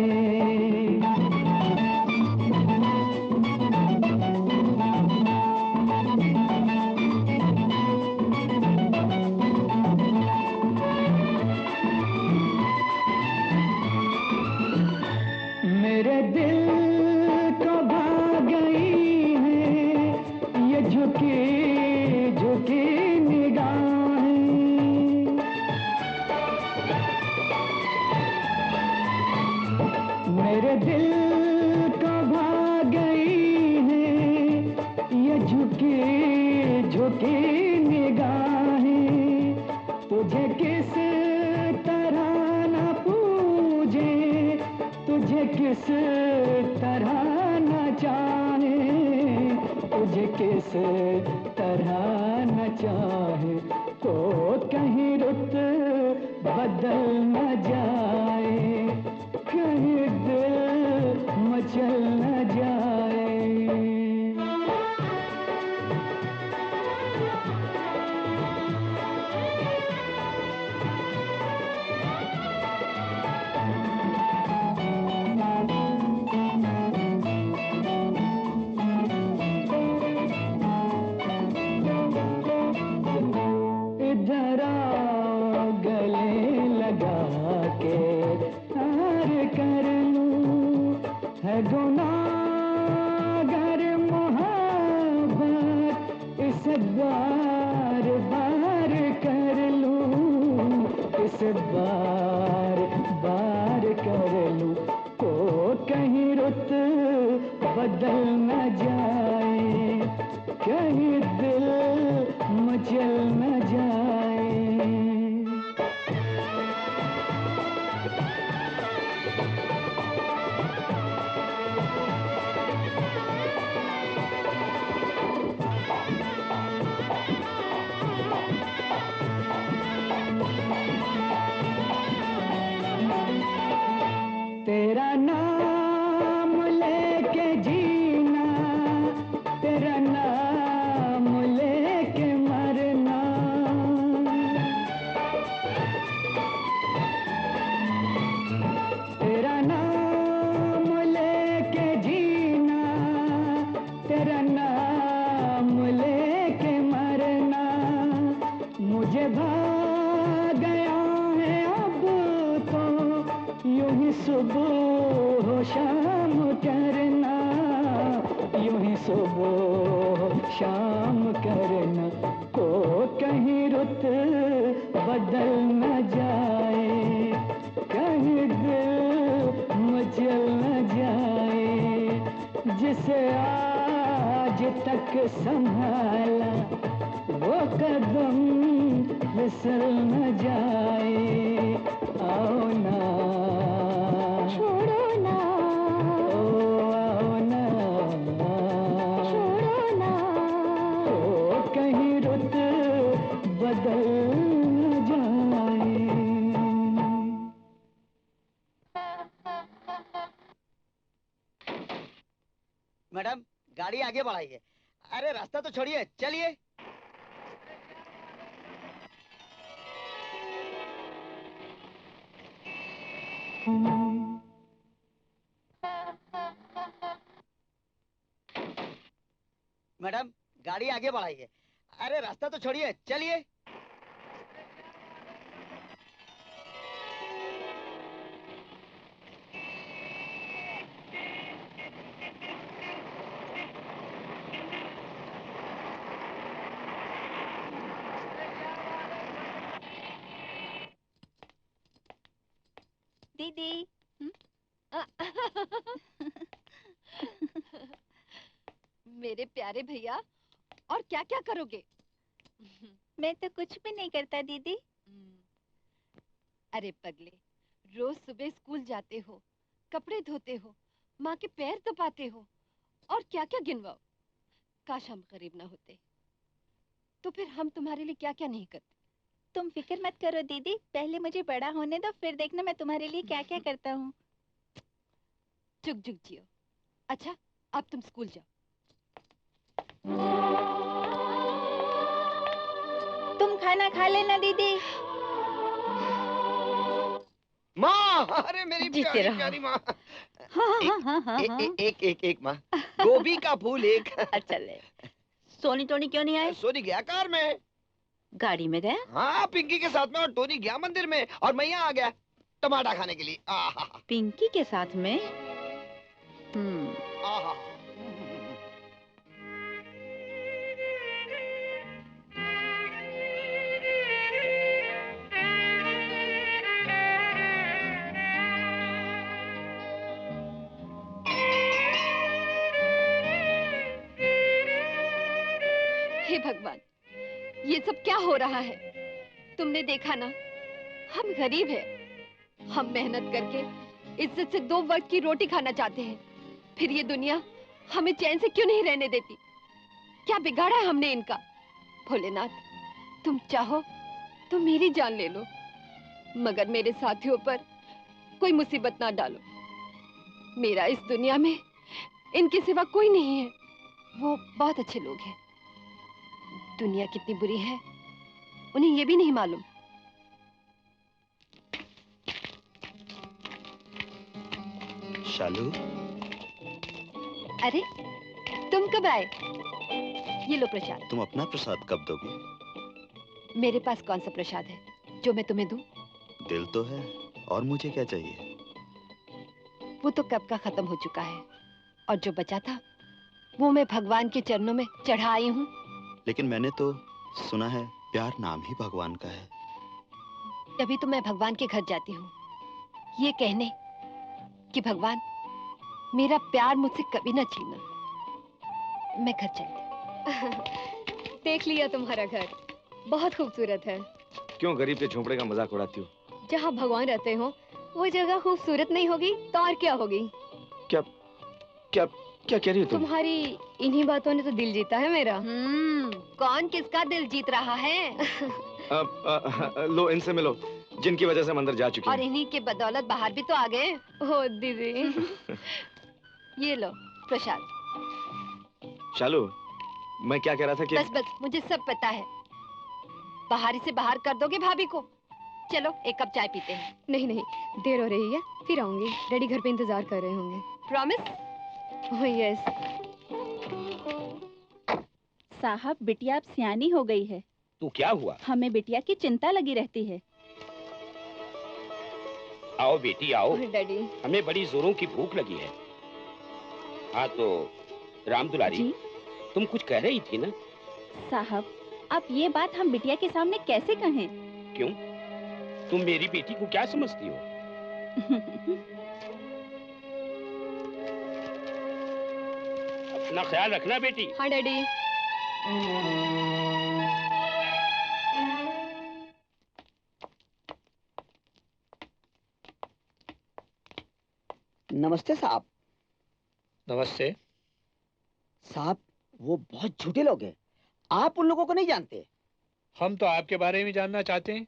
मेरे दिल को भा गई है ये झुकी झुकी निगाहें। मेरे दिल को भा गई है ये झुकी झुकी निगाहें। तुझे किस तरह न पूजे, तुझे किस तरह न चाहे, तुझे किस तरह न चाहे, तो कहीं रुत बदल न जाए, कहीं दिल मचल न जाए। इधर आओ गले लगा के हार कर लूं, है गुनाहगार मोहब्बत इस बार बार कर लूं, इस बार बार कर लूं, तो कहीं रुत बदल न जाए, कहीं दिल मचल न जाए। तेरा नाम लेके जीना, तेरा नाम सुबह शाम करना हो, कहीं रुत बदल न जाए, कहीं दिल मचल न जाए। जिसे आज तक संभाला वो कदम फिसल न जाए। आओ ना, छोड़ो ना, ओ आओ ना, छोड़ो ना, ओ कहीं रुत बदल न जाए। मैडम गाड़ी आगे बढ़ाइए। अरे रास्ता तो छोड़िए, चलिए। मैडम गाड़ी आगे बढ़ाइए। अरे रास्ता तो छोड़िए, चलिए। दीदी। मेरे प्यारे भैया, और क्या क्या करोगे? मैं तो कुछ भी नहीं करता दीदी। अरे पगले, रोज सुबह स्कूल जाते हो, कपड़े धोते हो, माँ के पैर दबाते हो, और क्या क्या गिनवाओ। काश हम गरीब ना होते, तो फिर हम तुम्हारे लिए क्या क्या नहीं करते। तुम फिक्र मत करो दीदी, पहले मुझे बड़ा होने दो, फिर देखना मैं तुम्हारे लिए क्या क्या करता हूँ। जुग जुग जियो। अच्छा, अब तुम स्कूल जाओ। तुम खाना खा लेना दीदी। माँ, अरे मेरी प्यारी प्यारी माँ। एक माँ, गोभी का फूल एक। अच्छा ले। सोनी टोनी क्यों नहीं आए? सोनी गया कार में। गाड़ी में गया? हाँ, पिंकी के साथ में, और टोनी गया मंदिर में, और मैं यहाँ आ गया टमाटर खाने के लिए। पिंकी के साथ में? आहा। हे भगवान, ये सब क्या हो रहा है? तुमने देखा ना, हम गरीब हैं। हम मेहनत करके इज्जत से 2 वक्त की रोटी खाना चाहते हैं, फिर ये दुनिया हमें चैन से क्यों नहीं रहने देती? क्या बिगाड़ा है हमने इनका? भोलेनाथ, तुम चाहो तो मेरी जान ले लो, मगर मेरे साथियों पर कोई मुसीबत ना डालो। मेरा इस दुनिया में इनके सिवा कोई नहीं है। वो बहुत अच्छे लोग हैं। दुनिया कितनी बुरी है, उन्हें ये भी नहीं मालूम। शालू, अरे तुम कब आए? ये लो प्रसाद। तुम अपना प्रसाद कब दोगी? मेरे पास कौन सा प्रसाद है जो मैं तुम्हें दूं? दिल तो है, और मुझे क्या चाहिए? वो तो कब का खत्म हो चुका है, और जो बचा था वो मैं भगवान के चरणों में चढ़ा आई हूँ। लेकिन मैंने तो सुना है प्यार नाम ही भगवान का है। तभी तो मैं भगवान के घर जाती हूँ, ये कहने कि भगवान मेरा प्यार मुझसे कभी ना छीनना। मैं घर चलती। देख लिया तुम्हारा घर, बहुत खूबसूरत है। क्यों गरीब के झोंपड़े का मजाक उड़ाती हो? जहाँ भगवान रहते हो वो जगह खूबसूरत नहीं होगी तो और क्या होगी? क्या क्या क्या कह रही हो तुम? तुम्हारी इन्हीं बातों ने तो दिल जीता है मेरा। कौन किसका दिल जीत रहा है? लो इनसे मिलो, जिनकी वजह से हम अंदर जा चुके और हैं। इन्हीं के बदौलत बाहर भी तो आ गए। ओ दीदी। ये लो प्रसाद। शालू, मैं क्या कह रहा था कि बस बस, मुझे सब पता है। बाहर से बाहर कर दोगे भाभी को? चलो एक कप चाय पीते हैं। नहीं नहीं, देर हो रही है, फिर आऊंगी। डैडी घर पे इंतजार कर रहे होंगे। प्रॉमिस? Oh yes. साहब, बिटिया अब सियानी हो गई है। तू क्या हुआ? हमें बिटिया की चिंता लगी रहती है। आओ बेटी आओ, डैडी हमें बड़ी जोरों की भूख लगी है। हाँ तो राम दुलारी, तुम कुछ कह रही थी ना? साहब, आप ये बात हम बिटिया के सामने कैसे कहें? क्यों? तुम मेरी बेटी को क्या समझती हो? अपना ख्याल रखना बेटी। हाँ डैडी। नमस्ते साहब। नमस्ते साहब, वो बहुत झूठे लोग हैं, आप उन लोगों को नहीं जानते। हम तो आपके बारे में जानना चाहते हैं,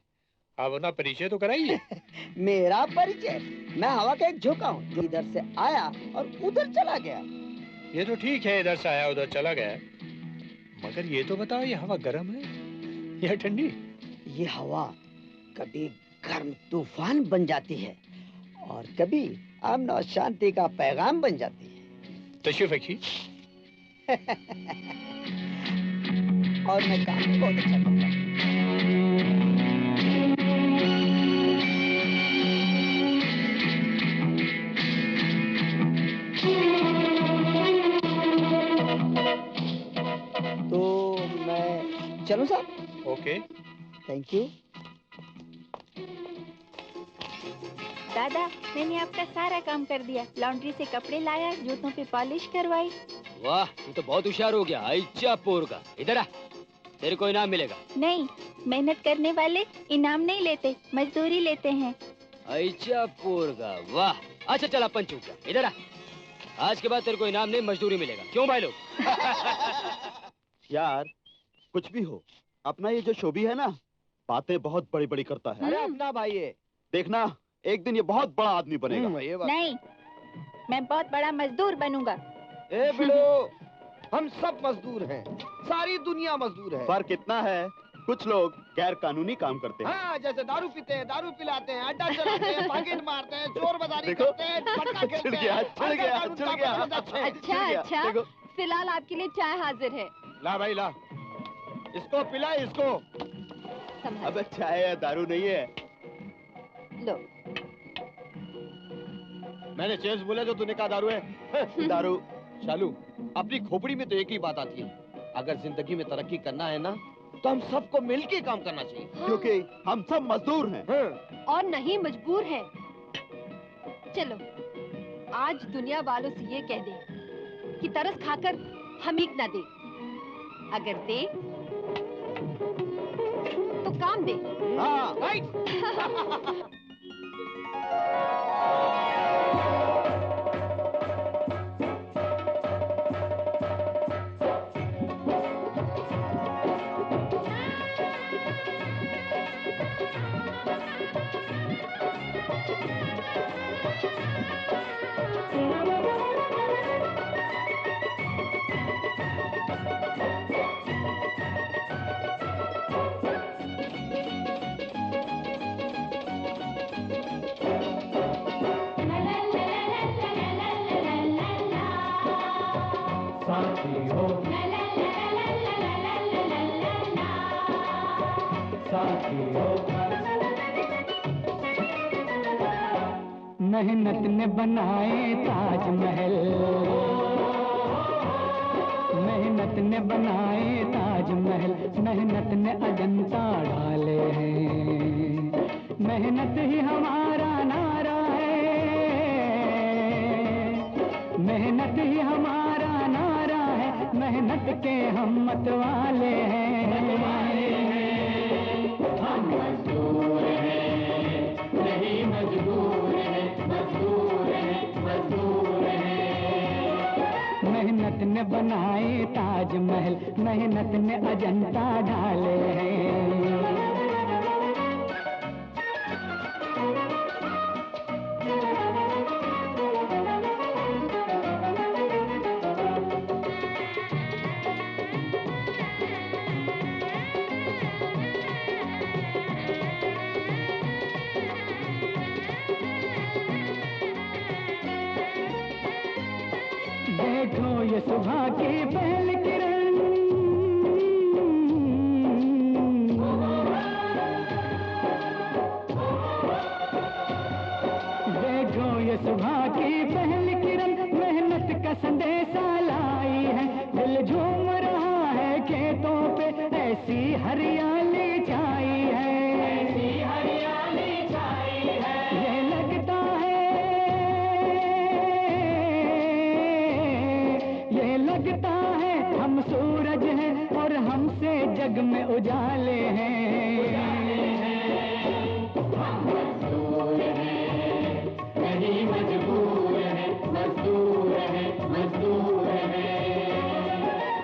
आप अपना परिचय तो कराइए। मेरा परिचय? मैं हवा का एक झोंका हूँ जो इधर से आया और उधर चला गया। ये तो ठीक है, इधर से आया उधर चला गया, मगर ये तो बताओ, ये हवा गर्म है या ठंडी? ये हवा कभी गर्म तूफान बन जाती है और कभी अमन और शांति का पैगाम बन जाती है। तशरीफ रखिए। और मैं काम भी बहुत अच्छा करता हूँ। तो मैं चलूं साहब? Okay, thank you. दादा, मैंने आपका सारा काम कर दिया। लॉन्ड्री से कपड़े लाया, जूतों पे पॉलिश करवाई। वाह, तू तो बहुत होशियार हो गया। आइचा पोर का, इधर आ, तेरे को इनाम मिलेगा। नहीं, मेहनत करने वाले इनाम नहीं लेते, मजदूरी लेते हैं। आइचा पोर का, वाह। अच्छा चल, अपन चूक गया, इधर आ। आज के बाद तेरे को इनाम नहीं, मजदूरी मिलेगा। क्यों भाई लोग? यार कुछ भी हो, अपना ये जो शोभी है ना, बातें बहुत बड़ी बड़ी करता है। अरे अपना भाई है, देखना एक दिन ये बहुत बड़ा आदमी बनेगा। नहीं, मैं बहुत बड़ा मजदूर बनूंगा। ए बिलो, हम सब मजदूर हैं, सारी दुनिया मजदूर है। फर्क इतना है, कुछ लोग गैर कानूनी काम करते हैं। हाँ, जैसे दारू पीते हैं, दारू पिलाते हैं, अड्डा चलाते हैं, पॉकेट मारते हैं, चोर बाजारी करते हैं, पट्टा खेलते हैं। अच्छा, फिलहाल आपके लिए चाय हाजिर है। ला भाई ला, इसको पिला, इसको। अब चाय या दारू नहीं है। लो। मैंने चेंज बोला जो तूने कहा दारू है। दारू। शालू, अपनी खोपड़ी में तो एक ही बात आती है, अगर जिंदगी में तरक्की करना है ना, तो हम सबको मिलके काम करना चाहिए। हाँ। क्योंकि हम सब मजदूर हैं। और नहीं मजबूर हैं। चलो, आज दुनिया वालों से ये कह दे कि तरस खाकर हमीक ना दे, अगर दे तो काम दे। हाँ, राइट। मेहनत ने बनाए ताजमहल, मेहनत ने बनाए ताजमहल, मेहनत ने अजंता डाले हैं। मेहनत ही हमारा नारा है, मेहनत ही हमारा नारा है, मेहनत के हम मत वाले हैं। हम मजदूर हैं, नहीं मजबूर हैं, मजदूर हैं, मजदूर हैं। मेहनत ने बनाए ताजमहल, मेहनत ने अजंता ढाले हैं। देखो ये सुबह की पहली किरण, देखो ये सुबह की पहली किरण, मेहनत का संदेशा लाई है, दिल झूम ऐसी हरियाली छाई है, ऐसी हरियाली छाई है, ये लगता है, ये लगता है हम सूरज हैं और हमसे जग में उजाले हैं। हम मजदूर हैं, नहीं मजबूर हैं, मजदूर हैं, मजदूर हैं।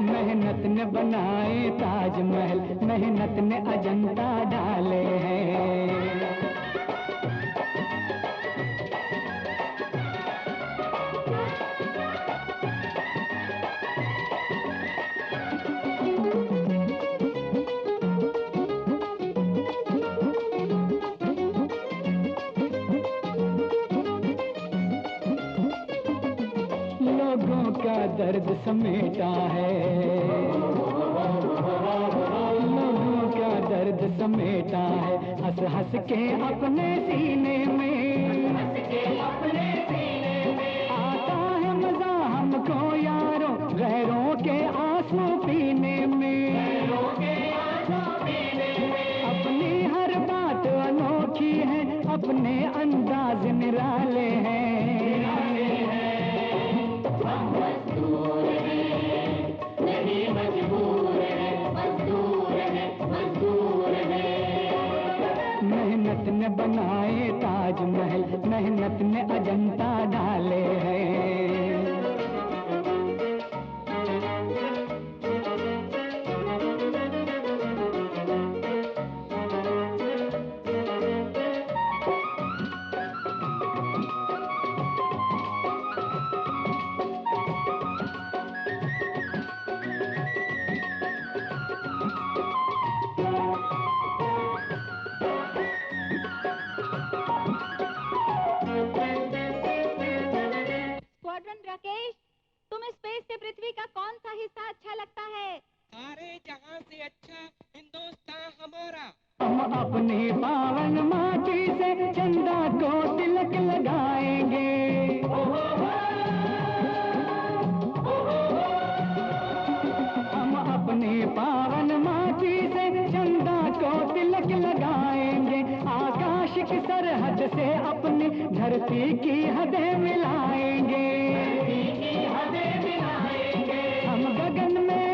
मेहनत ने बनाए ताजमहल, मेहनत ने अजंता डाले हैं। लोगों का दर्द समेटा है, लोगों का दर्द समेटा है, हंस हंस के अपने सीने में, हंस के अपने सीने में आता है मजा हमको यारों, गैरों के आंसू पीने में, गैरों के आंसू पीने में। अपनी हर बात अनोखी है, अपने अंदाज निराले हैं। हम मजदूर हैं, नहीं मजबूर हैं, मजदूर हैं, मजदूर हैं। मेहनत ने बनाए ताजमहल, मेहनत ने अजंता डाले हैं। स्क्वाड्रन राकेश, तुम्हें स्पेस से पृथ्वी का कौन सा हिस्सा अच्छा लगता है? सारे जहां से अच्छा हिंदुस्तान हमारा। हम अपनी पावन माटी से चंदा को तिलक लगाएंगे, हम अपनी पावन माटी से चंदा को तिलक लगाएंगे। आकाश की सरहद से अपनी धरती की हदें मिलाएंगे, हम गगन में,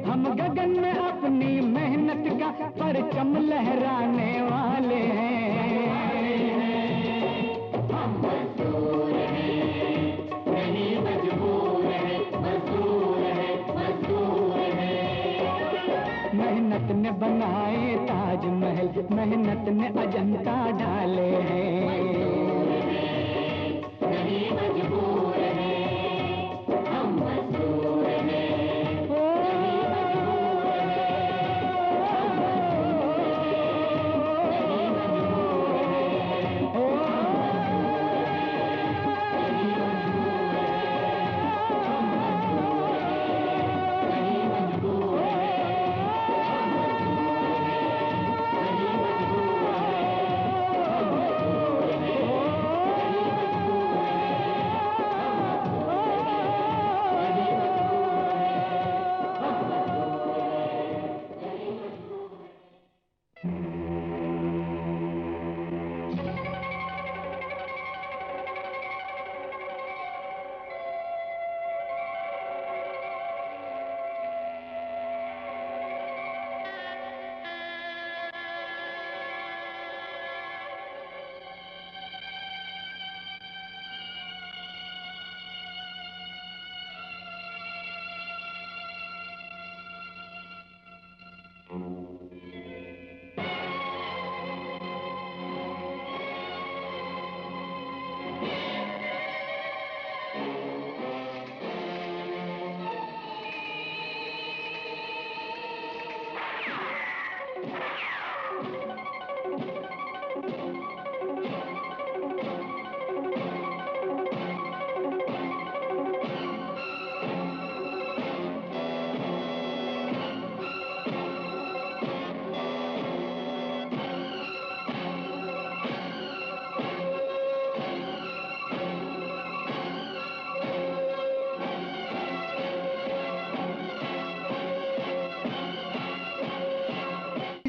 हम गगन में अपनी मेहनत का परचम लहराने वाले हैं। हम मजदूर हैं, नहीं मजबूर हैं, मजदूर हैं, मजदूर हैं। मेहनत ने बनाए ताजमहल, मेहनत ने अजंता डाले हैं। नहीं मजबूर हैं, हम मजदूर हैं।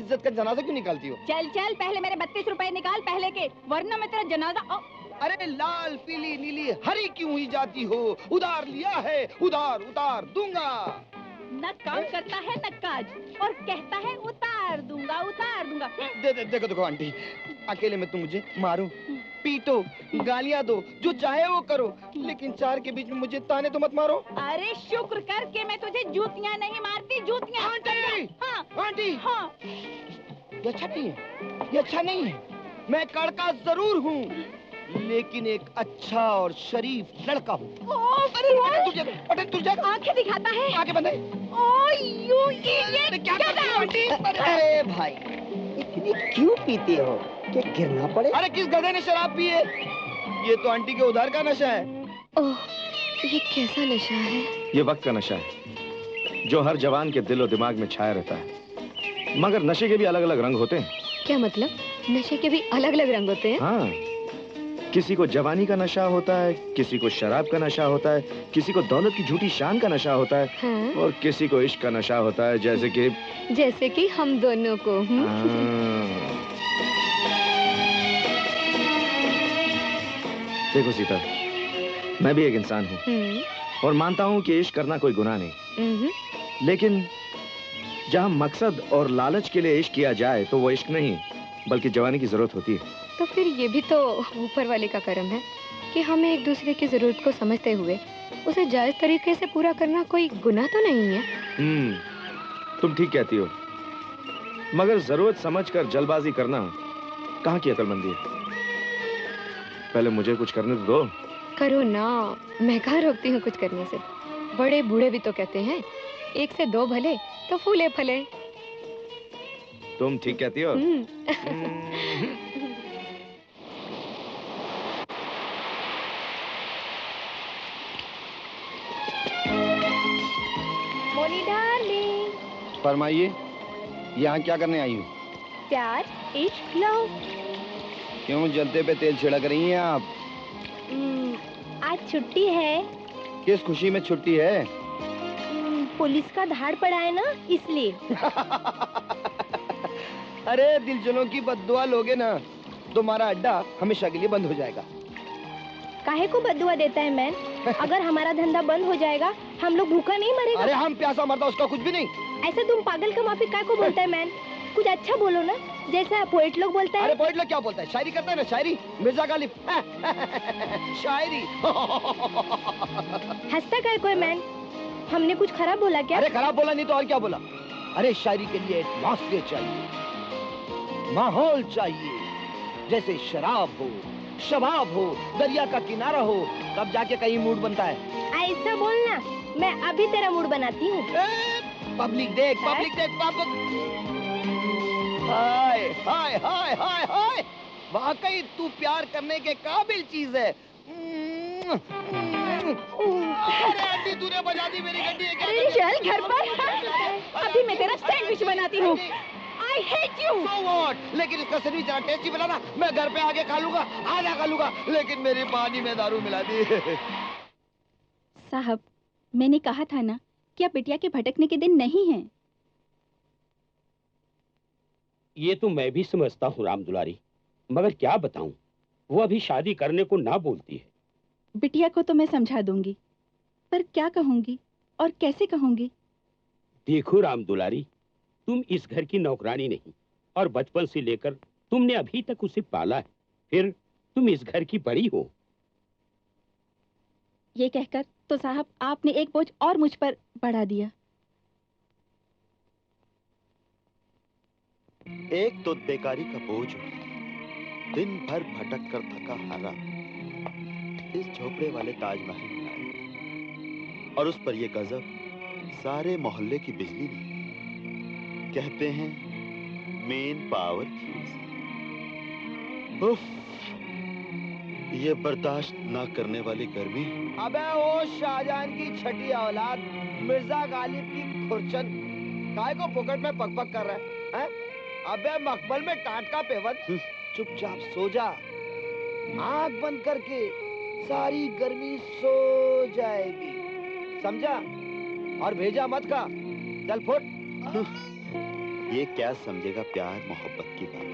इज्जत का जनाजा क्यों निकालती हो? चल चल, पहले मेरे 32 रुपए निकाल पहले के, वरना मैं तेरा जनाजा। अरे लाल पीली नीली हरी क्यों हुई जाती हो? उधार लिया है, उधार उतार दूंगा। न काम करता है न काज और कहता है उतार दूंगा उतार दूंगा। देखो देखो आंटी, अकेले में तुम मुझे मारो, पीटो, गालियां दो, जो चाहे वो करो, लेकिन चार के बीच में मुझे ताने तो मत मारो। अरे शुक्र कर के मैं तुझे जूतियां नहीं मारती, जूतियां। आंटी, हाँ आंटी, हाँ। ये अच्छा नहीं है, ये अच्छा नहीं है। मैं कड़का जरूर हूँ, लेकिन एक अच्छा और शरीफ लड़का हूँ। आंखें दिखाता है। आंखें बंद है। ये क्या आंटी? अरे भाई, इतनी क्यों पीती हो कि गिरना पड़े? अरे किस गधे ने शराब पी है? ये तो आंटी के उधार का नशा है। ओह, ये कैसा नशा है? ये वक्त का नशा है जो हर जवान के दिल और दिमाग में छाया रहता है, मगर नशे के भी अलग अलग रंग होते हैं। क्या मतलब? नशे के भी अलग अलग रंग होते हैं? हाँ, किसी को जवानी का नशा होता है, किसी को शराब का नशा होता है, किसी को दौलत की झूठी शान का नशा होता है, हाँ? और किसी को इश्क का नशा होता है, जैसे कि हम दोनों को। देखो सीता, मैं भी एक इंसान हूँ और मानता हूँ कि इश्क करना कोई गुनाह नहीं, लेकिन जहाँ मकसद और लालच के लिए इश्क किया जाए तो वो इश्क नहीं बल्कि जवानी की जरूरत होती है। तो फिर ये भी तो ऊपर वाले का करम है कि हमें एक दूसरे की जरूरत को समझते हुए उसे जायज तरीके से पूरा करना कोई गुनाह तो नहीं है। तुम ठीक कहती हो, मगर जरूरत समझकर जल्दबाजी करना कहाँ की अक्लमंदी है? पहले मुझे कुछ करने तो दो। करो ना, मैं कहाँ रोकती हूँ कुछ करने से। बड़े बूढ़े भी तो कहते हैं, एक से दो भले तो फूले फले। तुम ठीक कहती हो। मोनी डार्लिंग, फरमाइए, यहाँ क्या करने आई हो? प्यार, इश्क, लव। क्यों जलते पे तेल छिड़क रही हैं आप? आज छुट्टी है। किस खुशी में छुट्टी है? पुलिस का धाड़ पड़ा है ना, इसलिए। अरे दिलजनों की बद्दुआ लोगे ना, तुम्हारा अड्डा हमेशा के लिए बंद हो जाएगा। काहे को बद्दुआ देता है मैन? अगर हमारा धंधा बंद हो जाएगा, हम लोग भूखा नहीं मरेगा। अरे हम प्यासा मरता उसका कुछ भी नहीं। ऐसे तुम पागल का माफी काय को बोलता है मैन? कुछ अच्छा बोलो ना, जैसा पोएट लोग बोलता है। अरे पोएट लोग क्या बोलता है? शायरी करता है ना, शायरी। मिर्जा गालिब शायरी। हंसता काय को है मैन? हमने कुछ खराब बोला क्या? अरे खराब बोला नहीं तो और क्या बोला? अरे शायरी के लिए एटमॉस्फेयर चाहिए, माहौल चाहिए, जैसे शराब हो, शबाब हो, दरिया का किनारा हो, तब जाके कहीं मूड बनता है। ऐसा बोलना, मैं अभी तेरा मूड बनाती हूँ। पब्लिक देख, पब्लिक देख, पब्लिक। हाय हाय हाय हाय हाय, वाकई तू प्यार करने के काबिल चीज है। अरे आंटी, तूने बजा दी मेरी घंटी। अरे चल घर पर, अभी मैं तेरा सैंडविच बनाती हूँ। I hate you। So what? लेकिन इसका सैंडविच जरा टेस्टी बनाना, मैं घर पे आके खा लूंगा, आधा खा लूंगा, लेकिन मेरी पानी में दारू मिला दी। साहब, मैंने कहा था ना कि अब बिटिया के भटकने के दिन नहीं हैं। ये तो मैं भी समझता हूँ राम दुलारी, मगर क्या बताऊं, वो अभी शादी करने को ना बोलती है। बिटिया को तो मैं समझा दूंगी, पर क्या कहूंगी और कैसे कहूंगी? देखो राम दुलारी, तुम इस घर की नौकरानी नहीं, और बचपन से लेकर तुमने अभी तक उसे पाला है, फिर तुम इस घर की बड़ी हो। ये कहकर तो साहब आपने एक बोझ और मुझ पर बढ़ा दिया। एक तो बेकारी का बोझ, दिन भर भटक कर थका हारा इस झोपड़े वाले ताजमहल में आया, और उस पर ये गजब सारे मोहल्ले की बिजली ने। कहते हैं मेन पावर फ्यूज। उफ, ये बर्दाश्त ना करने वाली गर्मी। अबे वो शाहजहान की छठी औलाद मिर्जा गालिब की खुरचन, काय को पॉकेट में पकपक कर रहा है? अबे मकबल में टाट का पेवन, चुपचाप सो जा, आंख बंद करके सारी गर्मी सो जाएगी, समझा? और भेजा मत का, चल फुट। ये क्या समझेगा प्यार मोहब्बत की बात।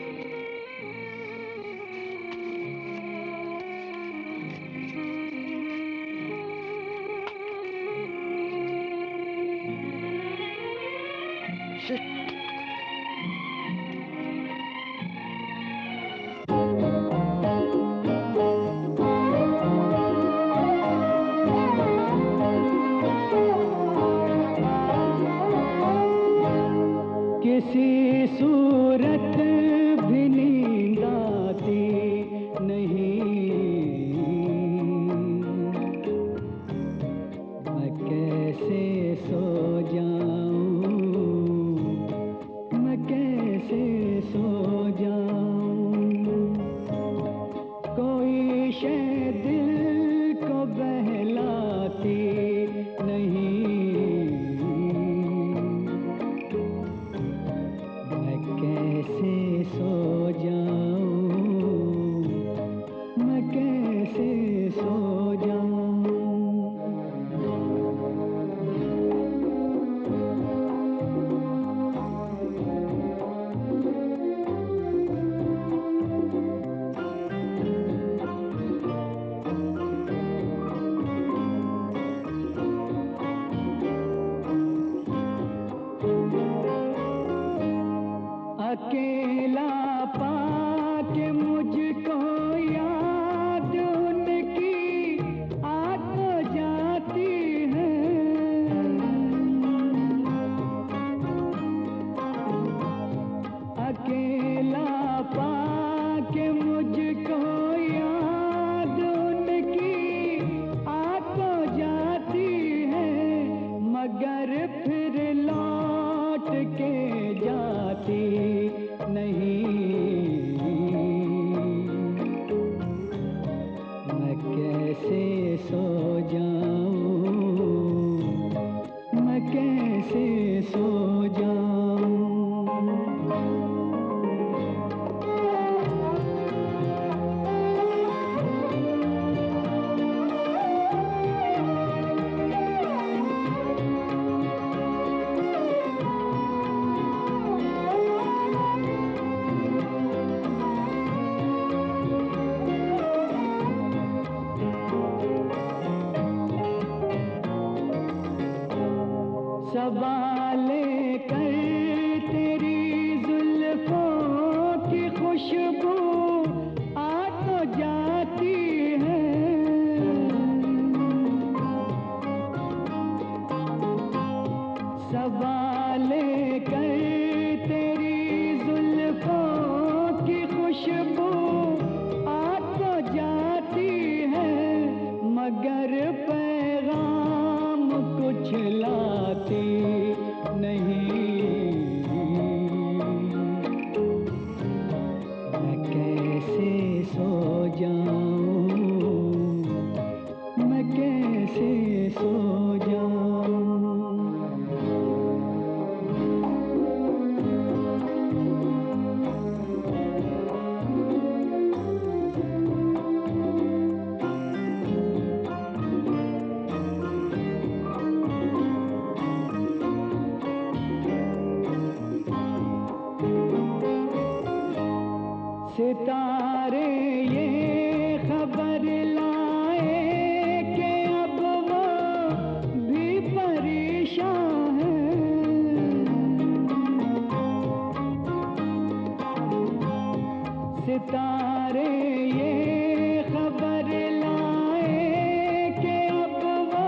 किसी सूरत भी नींद आती नहीं, मैं कैसे सो जाऊं, मैं कैसे सो जाऊं। कोई शय दिल को बहलाती नहीं, कैसे सो जाऊं, मैं कैसे सो जाऊं। अकेला पाके मुझको याद उनकी आ तो जाती है। अकेला पाके मुझको याद उनकी आ तो जाती है, मगर फिर लौट के जाती नहीं। मैं कैसे सो जाऊं, मैं कैसे सो जाऊं। सवाले कर तेरी जुल्फों की खुशबू आ तो जाती है। सवाले कर तेरी जुल्फों की खुशबू आ तो जाती है, मगर पैगाम कुछ लाती नहीं। मैं कैसे सो जाऊं, मैं कैसे सो जाऊं। सितारे ये खबर लाए कि अब वो भी परेशान है। सितारे ये खबर लाए कि अब वो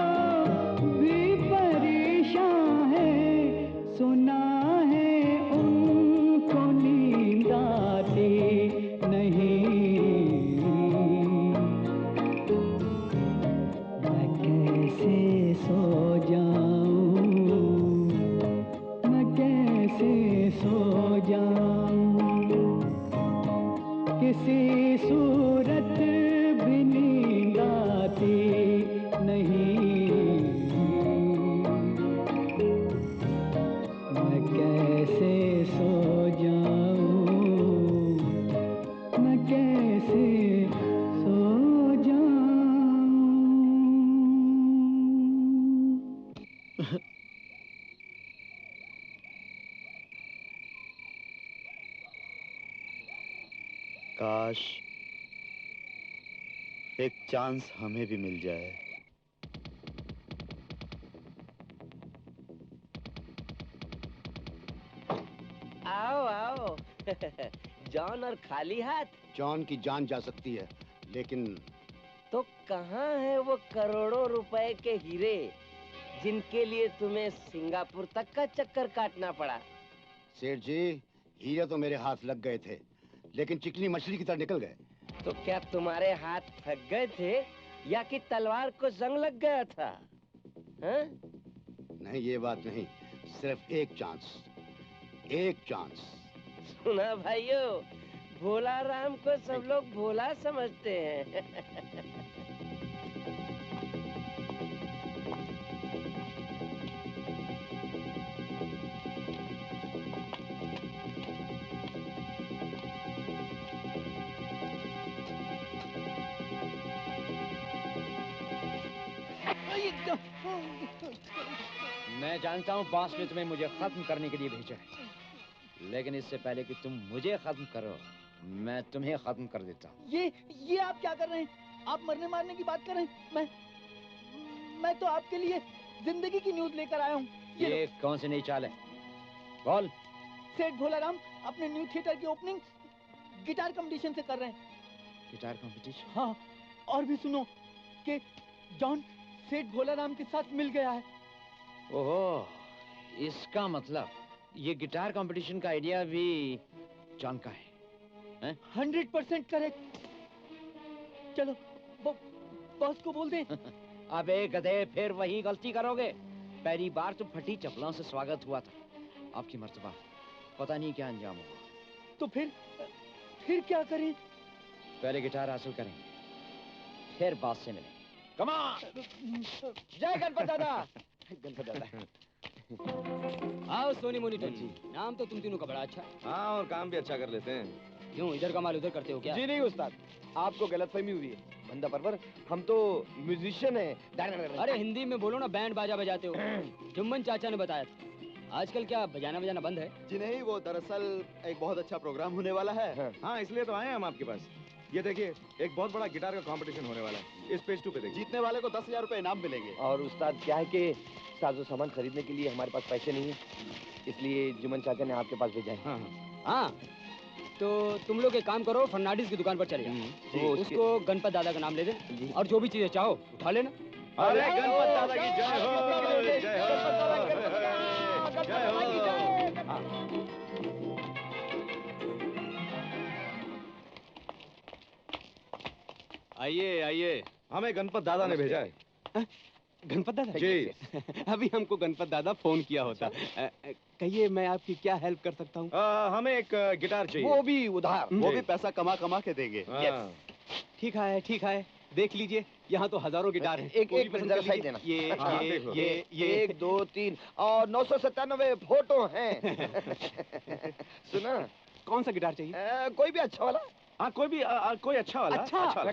भी परेशान है। सुना है उनको नींद आती नहीं। मैं कैसे सो जाऊं, मैं कैसे सो जाऊं। किसी सूरत भी नींद आती नहीं। मैं कैसे सो जाऊं, मैं कैसे सो जाऊं। काश एक चांस हमें भी मिल जाए। आओ आओ। जॉन और खाली हाथ? जॉन की जान जा सकती है, लेकिन तो कहाँ है वो करोड़ों रुपए के हीरे जिनके लिए तुम्हें सिंगापुर तक का चक्कर काटना पड़ा? सेठ जी, हीरे तो मेरे हाथ लग गए थे, लेकिन चिकनी मछली की तरह निकल गए। तो क्या तुम्हारे हाथ थक गए थे या कि तलवार को जंग लग गया था? हाँ? नहीं, ये बात नहीं, सिर्फ एक चांस, एक चांस। सुना भाइयों, भोला राम को सब लोग भोला समझते हैं। मैं जानता हूँ बॉस ने तुम्हें मुझे खत्म करने के लिए भेजा है, लेकिन इससे पहले कि तुम मुझे खत्म करो, मैं तुम्हें खत्म कर देता हूँ। ये आप क्या कर रहे हैं? आप मरने मारने की बात कर रहे हैं? मैं तो आपके लिए जिंदगी की न्यूज लेकर आया हूँ। ये कौन सी नई चाल है? बोल। सेठ भोलाराम अपने न्यू थिएटर की ओपनिंग गिटार कंपटीशन से कर रहे हैं। Guitar competition? हाँ, और भी सुनो कि जॉन सेठ भोलाराम के साथ मिल गया है। ओहो, इसका मतलब ये गिटार कंपटीशन का आइडिया भी जॉन का है? 100% करेक्ट। चलो बॉस को बोल दे। अबे गधे, फिर वही गलती करोगे। पहली बार तो फटी चप्पलों से स्वागत हुआ था, आपकी मर्तबा पता नहीं क्या अंजाम होगा। तो फिर क्या करें? पहले गिटार हासिल करेंगे, फिर बॉस से मिलेंगे। Come on! जय गणपत दादा। गणपत दादा। आओ सोनी मोनी टोनी, नाम तो तुम तीनों का बड़ा अच्छा है। हाँ, और काम भी अच्छा कर लेते हैं। क्यों, इधर का माल उधर करते हो क्या? जी नहीं उस्ताद, आपको गलतफहमी हुई है। बंदा परवर, हम तो म्यूजिशियन हैं। अरे हिंदी में बोलो ना, बैंड बाजा बजाते हो। जुम्मन चाचा ने बताया था। आजकल क्या बजाना बजाना बंद है? जी नहीं, वो दरअसल एक बहुत अच्छा प्रोग्राम होने वाला है। हाँ, इसलिए तो आए हैं हम आपके पास। ये देखिए, एक बहुत बड़ा गिटार का कंपटीशन होने वाला है। इस पेज 2 पे देखिए। जीतने वाले को 10,000 रुपए इनाम मिलेंगे। और उस्ताद क्या है कि साजो सामान खरीदने के लिए हमारे पास पैसे नहीं है, इसलिए जुम्मन चाचा ने आपके पास भेजा है। हाँ, तो तुम लोग एक काम करो, फर्नांडिस की दुकान पर चले जाओ। उसको गणपत दादा का नाम ले दे, और जो भी चीजें चाहो उठा लेना। अरे गणपत दादा की जय हो, जय हो, जय हो। आइए आइए। हमें गणपत दादा ने भेजा है। गणपत दादा जी। अभी हमको गणपत दादा फोन किया होता। कहिए, मैं आपकी क्या हेल्प कर सकता हूँ? हमें एक गिटार चाहिए। वो भी उधार, वो भी पैसा कमा कमा के देंगे। ठीक है, ठीक है, देख लीजिए, यहाँ तो हजारों गिटार हैं। एक मिनट जरा साइड देना। ये 1 2 3 और 997 फोटो हैं। सुना? कौन सा गिटार चाहिए? कोई भी अच्छा वाला। हाँ, कोई अच्छा वाला। अच्छा।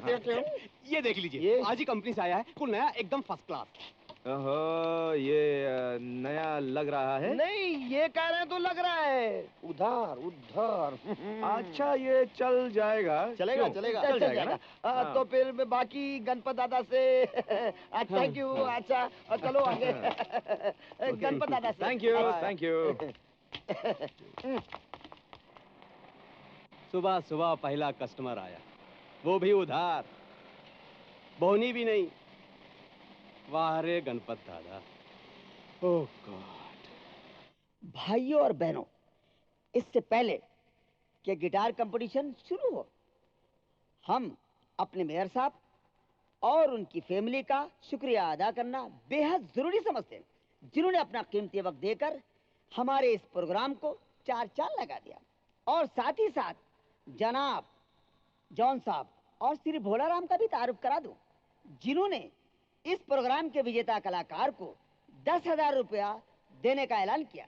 ये देख लीजिए, आज ही कंपनी से आया है, कुल नया, एकदम फर्स्ट क्लास। ओहो, ये नया लग रहा है। नहीं, ये कह रहे हैं तो लग रहा है उधार। अच्छा, ये चल जाएगा। चलेगा चल जाएगा ना? तो फिर बाकी गणपत दादा से थैंक यू। अच्छा, चलो आगे। गणपत दादा से थैंक यू। सुबह सुबह पहला कस्टमर आया, वो भी उधार, बोनी भी नहीं। वाह रे गणपत दादा। ओह गॉड। भाइयों और बहनों, इससे पहले कि गिटार कंपटीशन शुरू हो, हम अपने मेयर साहब और उनकी फैमिली का शुक्रिया अदा करना बेहद जरूरी समझते हैं, जिन्होंने अपना कीमती वक्त देकर हमारे इस प्रोग्राम को 4 चांद लगा दिया। और साथ ही साथ जनाब जॉन साहब और श्री भोलाराम का भी तारुफ करा दूं, जिन्होंने इस प्रोग्राम के विजेता कलाकार को 10,000 रुपया देने का ऐलान किया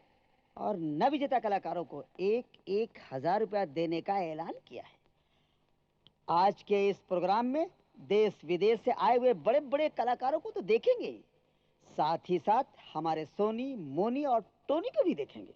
और न विजेता कलाकारों को 1,000 रुपया देने का ऐलान किया है। आज के इस प्रोग्राम में देश विदेश से आए हुए बड़े बड़े कलाकारों को तो देखेंगे, साथ ही साथ हमारे सोनी, मोनी और टोनी को भी देखेंगे।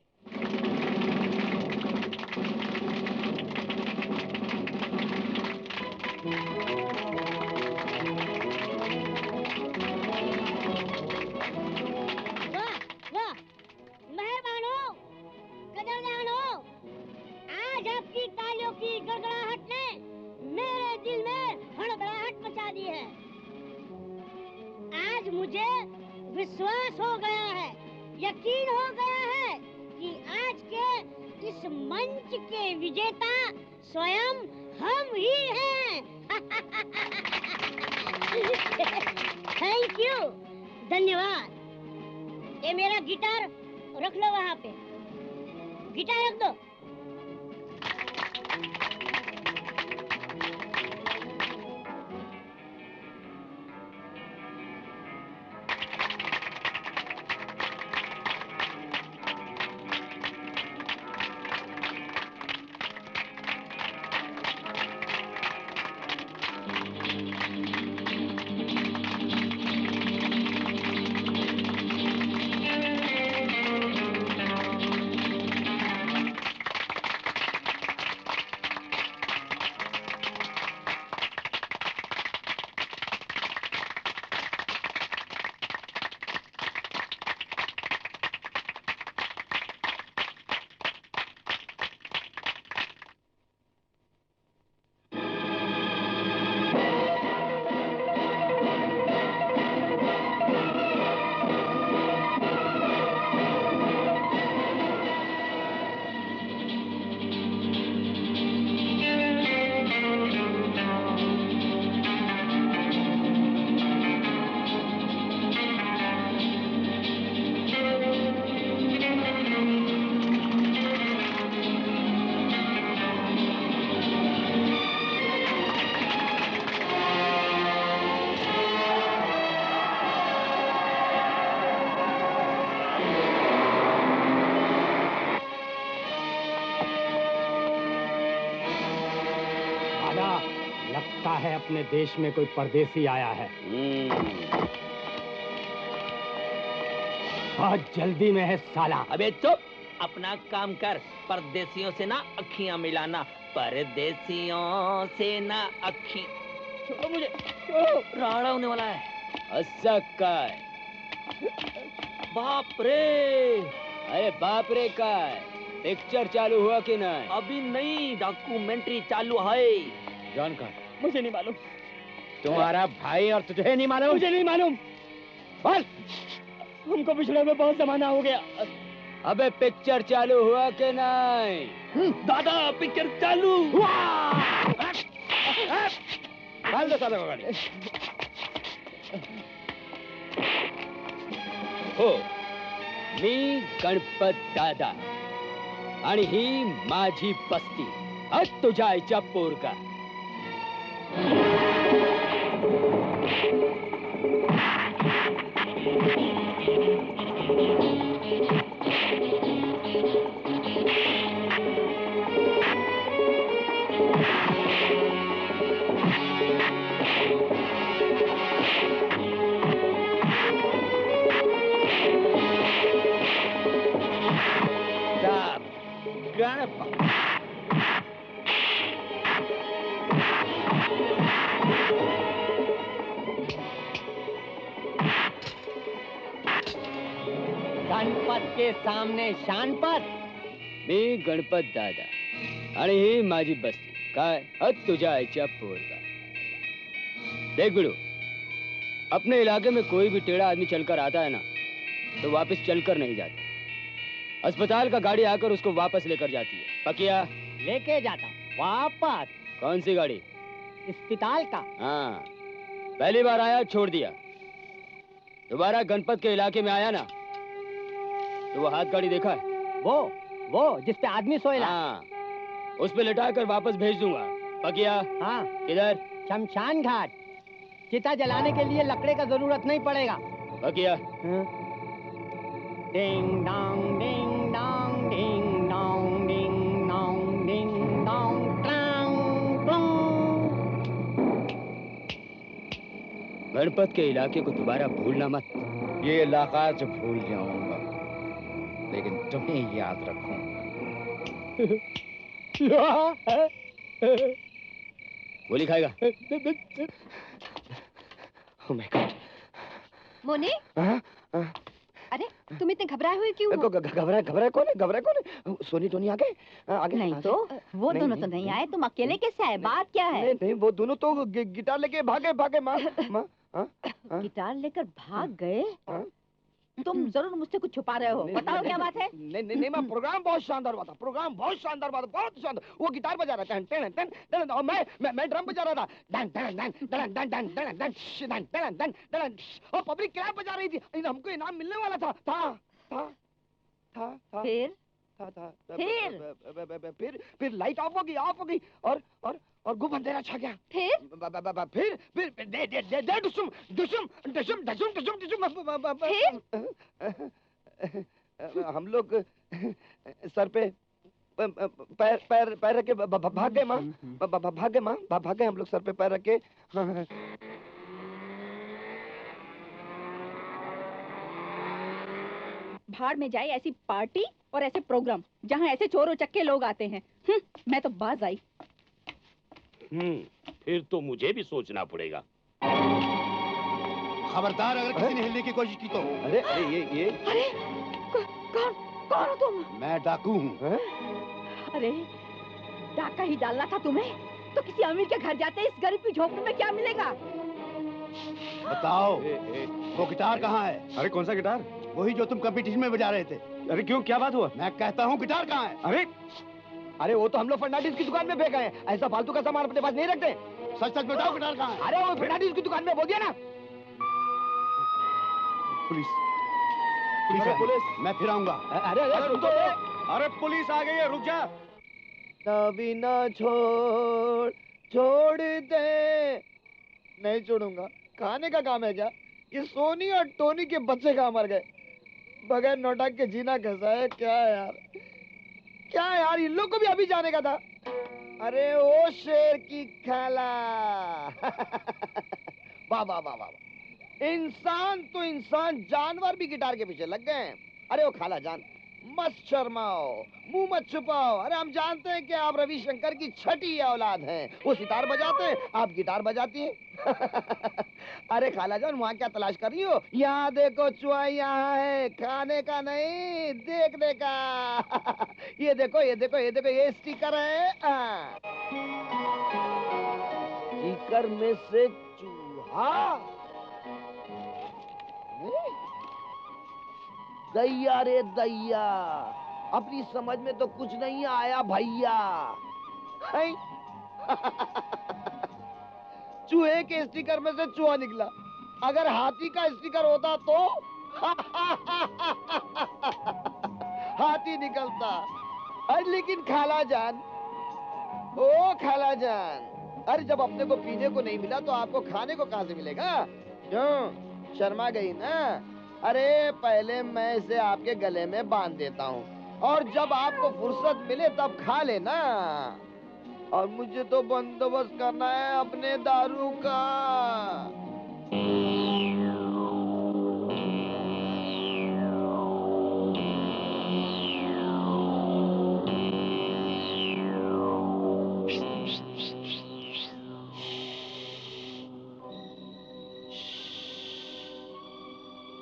आज मुझे विश्वास हो गया है, यकीन हो गया है कि आज के इस मंच के विजेता स्वयं हम ही हैं। थैंक यू, धन्यवाद। ये मेरा गिटार रख लो वहाँ पे, गिटार रख दो। अपने देश में कोई परदेसी आया है। बहुत जल्दी में है साला। अबे चुप, अपना काम कर। परदेसियों से ना अखियां मिलाना, परदेसियों से ना अखी। छोड़ो मुझे, छोड़ो, राड़ा होने वाला है। अस्सका बाप रे। अरे बाप रे का पिक्चर चालू हुआ कि नहीं? अभी नहीं, डॉक्यूमेंट्री चालू है। जॉन का मुझे नहीं मालूम। तुम्हारा भाई और तुझे नहीं मालूम? मुझे नहीं मालूम। बोल। हमको पिछड़े में बहुत जमाना हो गया। अबे पिक्चर चालू हुआ कि नहीं? दादा पिक्चर चालू हुआ। डाल दो साले को गाड़ी। हो मी गणपत दादा आणि ही माझी बस्ती तुझ्या आईच्या पोरगा। गणपत के सामने शानपत। मी गणपत दादा आणि ही माझी बस्ती काय तुझ्या आईच्या पोरगा। देख बिड़ू, अपने इलाके में कोई भी टेढ़ा आदमी चलकर आता है ना तो वापस चलकर नहीं जाता। अस्पताल का गाड़ी आकर उसको वापस लेकर जाती है। पकिया लेके जाता वापस। कौन सी गाड़ी? अस्पताल का। हाँ, पहली बार आया छोड़ दिया, दोबारा गणपत के इलाके में आया ना तो वो हाथ गाड़ी देखा है? वो जिस पे आदमी सोएला। हाँ, उस पे लिटा कर वापस भेज दूंगा। पकिया हाँ किधर? शमशान घाट। चिता जलाने के लिए लकड़े का जरूरत नहीं पड़ेगा। पकिया ding dong ding dong ding dong ding dong ding dong ट्रांग ट्रुंग। गणपत के इलाके को दोबारा भूलना मत। ये इलाका जो भूल जाऊंगा लेकिन तुम्हें याद रखूंगा। गोली खाएगा? Oh my God. मोने? अरे तुम इतने घबराए हुए क्यों हो? घबराए कौन है? सोनी टोनी आ गए? आगे नहीं तो वो दोनों तो नहीं आए, तुम अकेले कैसे आए? बात क्या है? नहीं वो दोनों तो गिटार लेके भागे माँ। गिटार लेकर भाग गए? तुम जरूर मुझसे कुछ छुपा रहे हो। बताओ क्या बात है? नहीं, मैं प्रोग्राम बहुत शानदार हुआ था। प्रोग्राम बहुत शानदार हुआ था, बहुत शानदार। वो गिटार बजा रहा था, टन टन टन, और मैं ड्रम बजा रहा था, done done done done done done done done done done done done, और पब्लिक क्लैप बजा रही थी। हमको इनाम मिलने वाला था। फिर लाइट ऑफ हो गई और गुब अंधेरा छा गया। फिर डुसुम डुसुम डुसुम डुसुम डुसुम डुसुम। हम लोग सर पे पैर रख के भाग गए माँ, भाग गए हम लोग सर पे पैर रख के। भाड़ में जाए ऐसी पार्टी और ऐसे प्रोग्राम जहाँ ऐसे चोर उचक्के लोग आते हैं। मैं तो बाज आई। फिर तो मुझे भी सोचना पड़ेगा। खबरदार अगर किसी ने हिलने की कोशिश की तो। अरे अरे कौन हो तुम? मैं डाकू हूँ। अरे डाका ही डालना था तुम्हें तो किसी अमीर के घर जाते इस गरीब की झोपड़ी में क्या मिलेगा? बताओ वो गिटार कहाँ है? अरे कौन सा गिटार? वही जो तुम कंपटीशन में बजा रहे थे। अरे क्यों, क्या बात हुआ? मैं कहता हूँ गिटार कहाँ है? अरे वो तो हम लोग फर्नांडिस की दुकान में फेंक गए। ऐसा फालतू का सामान अपने पास नहीं रखते। सच बताओ गिटार कहाँ है? अरे वो फर्नांडिस की दुकान में बोल दिया ना। पुलिस मैं फिर आऊंगा। अरे पुलिस आ गई है, रुक जा। कभी ना छोड़ दे। नहीं छोड़ूंगा। खाने का काम है क्या? ये सोनी और टोनी के बच्चे कहाँ मर गए? बगैर नोटक के जीना कैसा है? क्या यार इन लोग को भी अभी जाने का था। अरे ओ शेर की खाला। वाह वाह वाह वाह। इंसान तो इंसान, जानवर भी गिटार के पीछे लग गए हैं। अरे वो खाला जान, मत शर्माओ, मुंह मत छुपाओ। अरे हम जानते हैं कि आप रविशंकर की छठी औलाद हैं। वो सितार बजाते हैं, आप गिटार बजाती हैं। अरे खाला जान, वहाँ क्या तलाश कर रही हो? यहाँ देखो, चुहा यहाँ है, खाने का नहीं, देखने का। ये देखो, ये स्टिकर है। स्टिकर में से चूहा। दैया रे दैया, अपनी समझ में तो कुछ नहीं आया भैया। चूहे के स्टिकर में से चूहा निकला। अगर हाथी का स्टिकर होता तो हाथी निकलता। अरे लेकिन खाला जान, ओ खाला जान, अरे जब अपने को पीने को नहीं मिला तो आपको खाने को कहां से मिलेगा? क्यों शर्मा गई ना? अरे पहले मैं इसे आपके गले में बांध देता हूँ और जब आपको फुर्सत मिले तब खा लेना। और मुझे तो बंदोबस्त करना है अपने दारू का।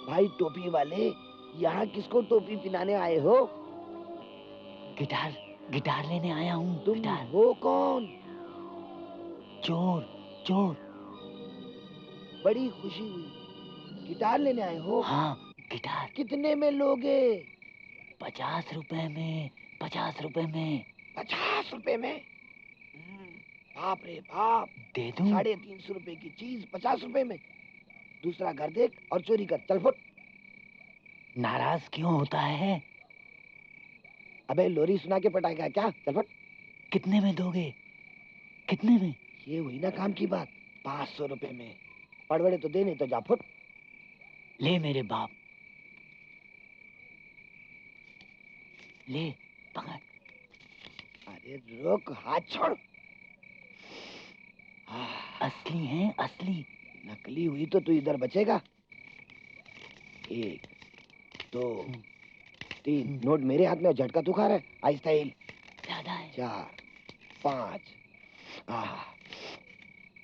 भाई टोपी वाले, यहाँ किसको टोपी पिलाने आए हो? गिटार लेने आया हूँ। तुम हो कौन? चोर। बड़ी खुशी हुई। गिटार लेने आए हो? हाँ, गिटार। कितने में लोगे? 50 रुपए में। 50 रुपए में। 50 रुपए में? बाप रे बाप। दे दूं? 350 रुपए की चीज 50 रुपए में? दूसरा घर देख और चोरी कर। चल फुट। नाराज क्यों होता है? अबे लोरी सुना के पटाएगा क्या? चल फट। कितने में दोगे? कितने में? ये हुई ना काम की बात। 500 रुपए में। पड़बड़े तो दे, नहीं तो जा फुट। ले मेरे बाप, ले पकड़। अरे रुक, हाथ छोड़। असली है, असली। नकली हुई तो तू इधर बचेगा। 1 2 3 नोट मेरे हाथ में, झटका तू खा रहा है। आहिस्ता हिल। ज्यादा है। 4 5।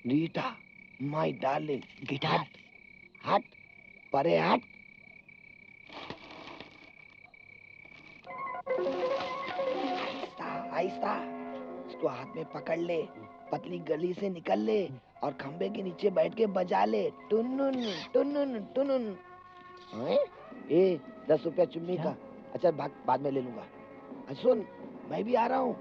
Rita my darling. गिटार हट परे हट। आहिस्ता आहिस्ता। इसको हाथ में पकड़ ले, पतली गली से निकल ले और खंबे के नीचे बैठ के बजा ले, टुनुन टुनुन टुनुन। ए 10 रुपया चुम्मी का। अच्छा बाद में ले लूंगा। सुन, मैं भी आ रहा हूँ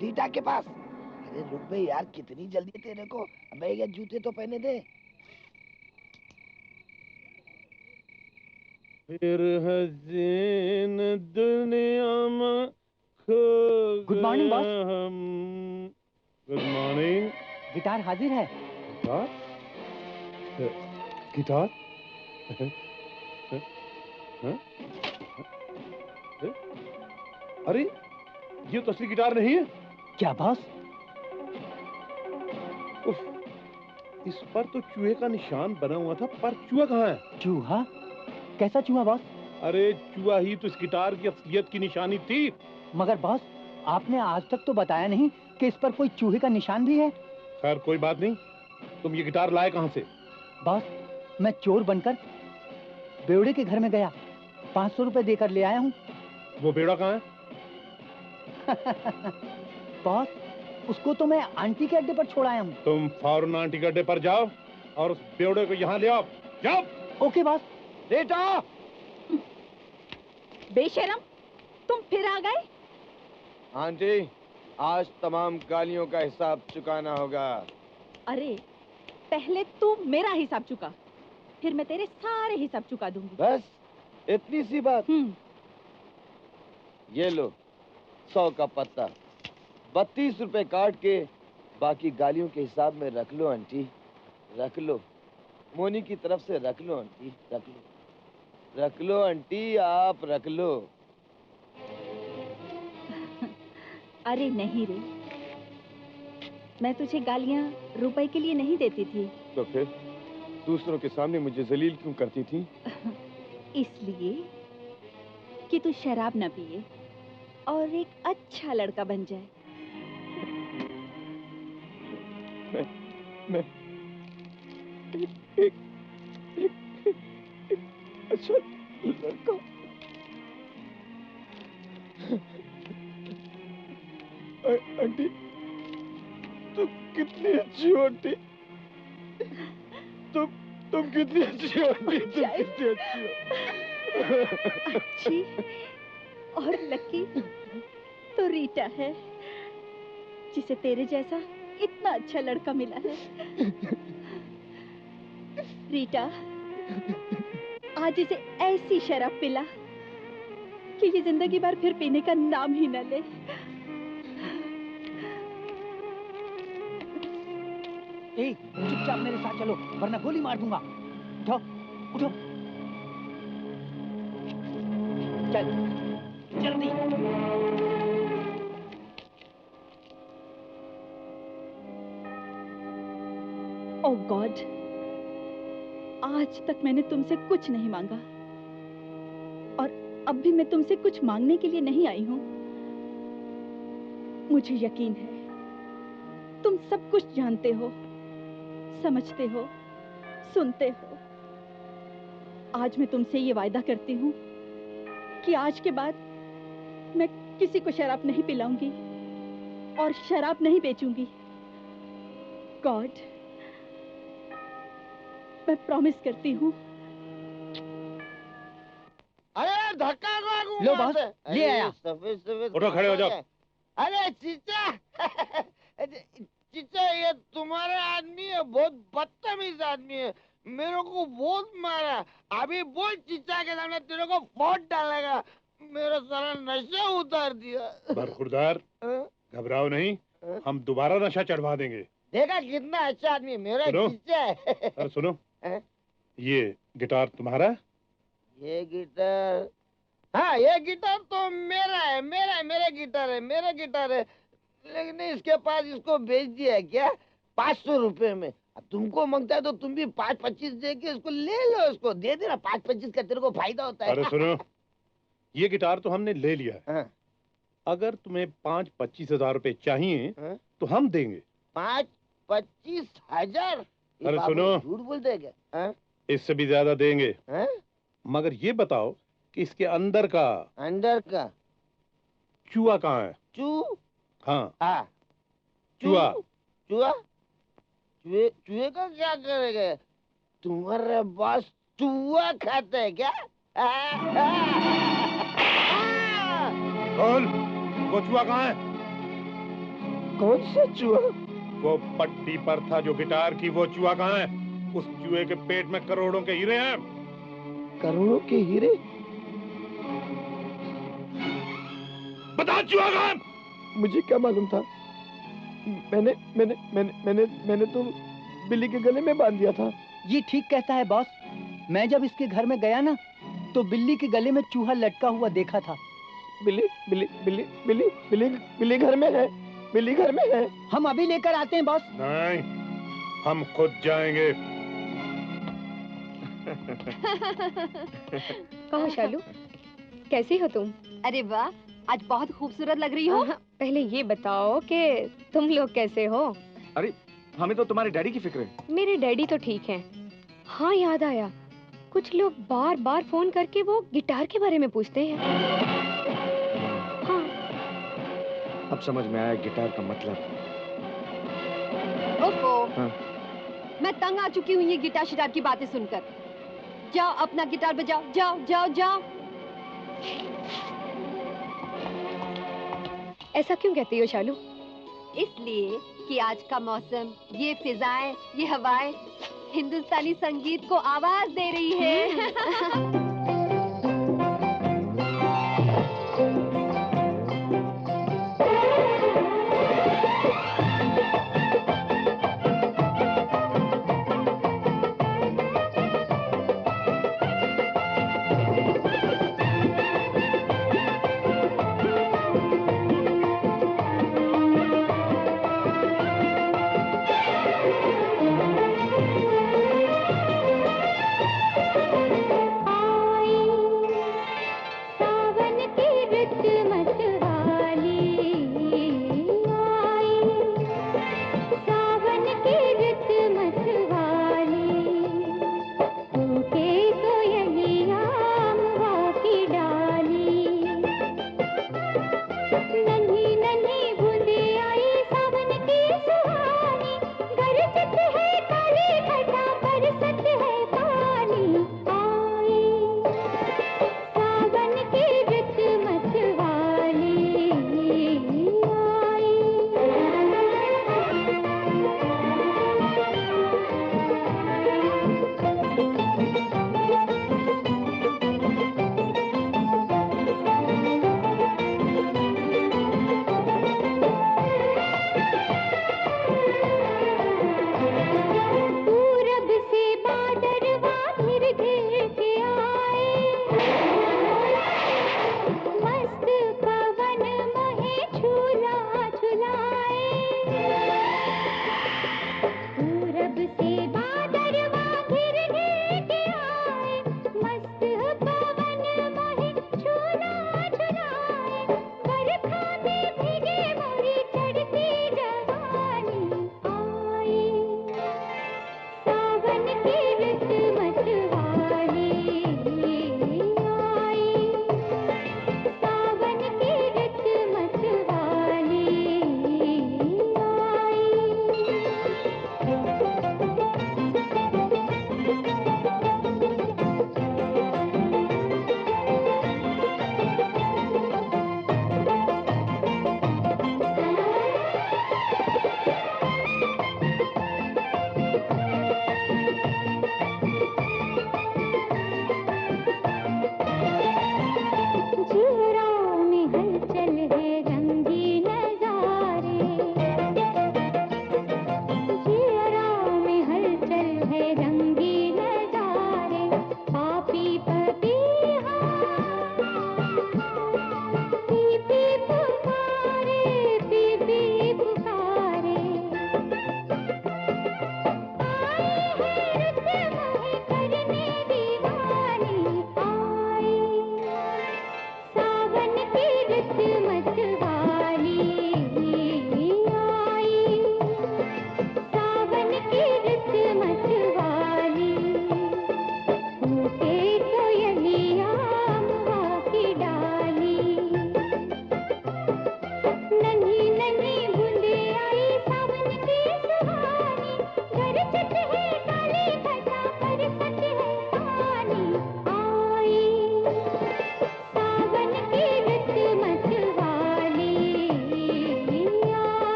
रीटा के पास। अरे रुक बे यार, कितनी जल्दी तेरे को। अबे ये जूते तो पहने दे। फिर हसीन दुनिया में खो good morning boss. Good morning. Guitar हाजिर है। गिटार? अरे ये तो असली गिटार नहीं है। क्या बॉस? उफ, इस पर तो चूहे का निशान बना हुआ था, पर चूहा कहाँ है? चूहा? कैसा चूहा बॉस? अरे चूहा ही तो इस गिटार की असलियत की निशानी थी। मगर बॉस, आपने आज तक तो बताया नहीं कि इस पर कोई चूहे का निशान भी है। खैर कोई बात नहीं, तुम ये गिटार लाए कहाँ से? बॉस, मैं चोर बनकर बेवड़े के घर में गया, 500 रुपए देकर ले आया हूँ। वो बेवड़ा कहाँ है? बॉस, उसको तो मैं आंटी के अड्डे पर छोड़ आया हूँ। तुम फौरन आंटी के अड्डे पर जाओ और उस बेवड़े को यहाँ ले आओ। जाओ। Okay boss. बेटा! बेशरम, तुम फिर आ गए? आंटी, आज तमाम गालियों का हिसाब चुकाना होगा। अरे पहले तू मेरा हिसाब चुका, फिर मैं तेरे सारे हिसाब चुका दूंगी। बस इतनी सी बात? ये लो 100 का पत्ता, 32 रुपए काट के बाकी गालियों के हिसाब में रख लो आंटी, रख लो। मोनी की तरफ से रख लो आंटी, रख लो, रख लो आंटी, आप रख लो। अरे नहीं रे, मैं तुझे गालियां रुपए के लिए नहीं देती थी। तो फिर दूसरों के सामने मुझे जलील क्यों करती थी? इसलिए कि तू शराब न पिए और एक अच्छा लड़का बन जाए। मैं एक अच्छा लड़का। आंटी, तुम कितनी अच्छी हो आंटी। तुम कितनी अच्छी हो आंटी, तुम कितनी अच्छी हो। अच्छी और लकी तो रीटा है, जिसे तेरे जैसा इतना अच्छा लड़का मिला है। रीटा, आज इसे ऐसी शराब पिला कि ये जिंदगी भर फिर पीने का नाम ही न ले। ए, चुपचाप मेरे साथ चलो, वरना गोली मार दूंगा। उठो, उठो। चल, जल्दी। ओह गॉड, आज तक मैंने तुमसे कुछ नहीं मांगा और अब भी मैं तुमसे कुछ मांगने के लिए नहीं आई हूँ। मुझे यकीन है तुम सब कुछ जानते हो, समझते हो, सुनते हो। आज मैं तुमसे ये वायदा करती हूँ कि आज के बाद मैं किसी को शराब नहीं पिलाऊंगी और शराब नहीं बेचूंगी। गॉड, मैं प्रॉमिस करती हूँ। अरे धक्का लो बॉस, ले आया। सफेद सफेद उठो, खड़े हो जाओ। अरे चीचा, चीचा ये तुम्हारा आदमी है, बहुत बदतमीज आदमी है, मेरे को बहुत मारा। अभी बोल चीचा के सामने तेरे को फोड़ डालेगा। मेरा सारा नशा उतार दिया। बरखुरदार, घबराओ नहीं, हम दोबारा नशा चढ़वा देंगे। देखा कितना अच्छा आदमी है मेरा सुनो। चीचा है। अरे सुनो, ये गिटार तुम्हारा? ये गिटार, हाँ ये गिटार तो मेरा है, मेरा गिटार है, मेरा गिटार है। लेकिन इसके पास इसको बेच दिया है क्या 500 रुपए में। अब तुमको मांगता है तो तुम भी 5-25 दे के इसको ले लो, इसको दे देना। 5-25 का तेरे को फायदा होता है। अरे सुनो, ये गिटार तो हमने ले लिया है। हाँ। अगर तुम्हें 5-25 हजार रुपए चाहिए तो हम देंगे। 5-25 हजार? अरे सुनो, झूठ बोलते हैं क्या? इससे भी ज्यादा देंगे। हाँ? मगर ये बताओ कि इसके अंदर का चूहा कहाँ है? चू? हाँ। चूहा। चूहा? चूहे का क्या करेंगे? तुम्हारे बॉस चूहा खाते हैं क्या? बोल, वो चूहा कहाँ है? कौन सा चूहा? वो पट्टी पर था जो गिटार की, वो चूहा कहाँ है? उस चूहे के पेट में करोड़ों के हीरे हैं। करोड़ों के हीरे? बता चूहा कहाँ है? मुझे क्या मालूम था? मैंने मैंने मैंने मैंने मैंने तो बिल्ली के गले में बांध दिया था। ये ठीक कहता है बॉस। मैं जब इसके घर में गया ना, तो बिल्ली के गले में चूहा लटका हुआ देखा था। बिल्ली बिल्ली बिल्ली बिल्ली बिल्ली बिल्ली घर में है। बिल्ली घर में है। हम अभी लेकर आते हैं बॉस। नहीं, हम खुद जाएंगे। कहो शालू, कैसी हो तुम? अरे वाह, आज बहुत खूबसूरत लग रही हो। पहले ये बताओ कि तुम लोग कैसे हो? अरे हमें तो तुम्हारे डैडी की फिक्र है। मेरे डैडी तो ठीक हैं। हाँ याद आया, कुछ लोग बार बार फोन करके वो गिटार के बारे में पूछते हैं। हाँ। अब समझ में आया गिटार का मतलब। ओफो, हाँ। मैं तंग आ चुकी हूँ ये गिटार शिटार की बातें सुनकर। जाओ अपना गिटार बजाओ, जाओ जाओ जाओ। ऐसा क्यों कहती हो शालू? इसलिए कि आज का मौसम, ये फिजाएं, ये हवाएं हिंदुस्तानी संगीत को आवाज दे रही है।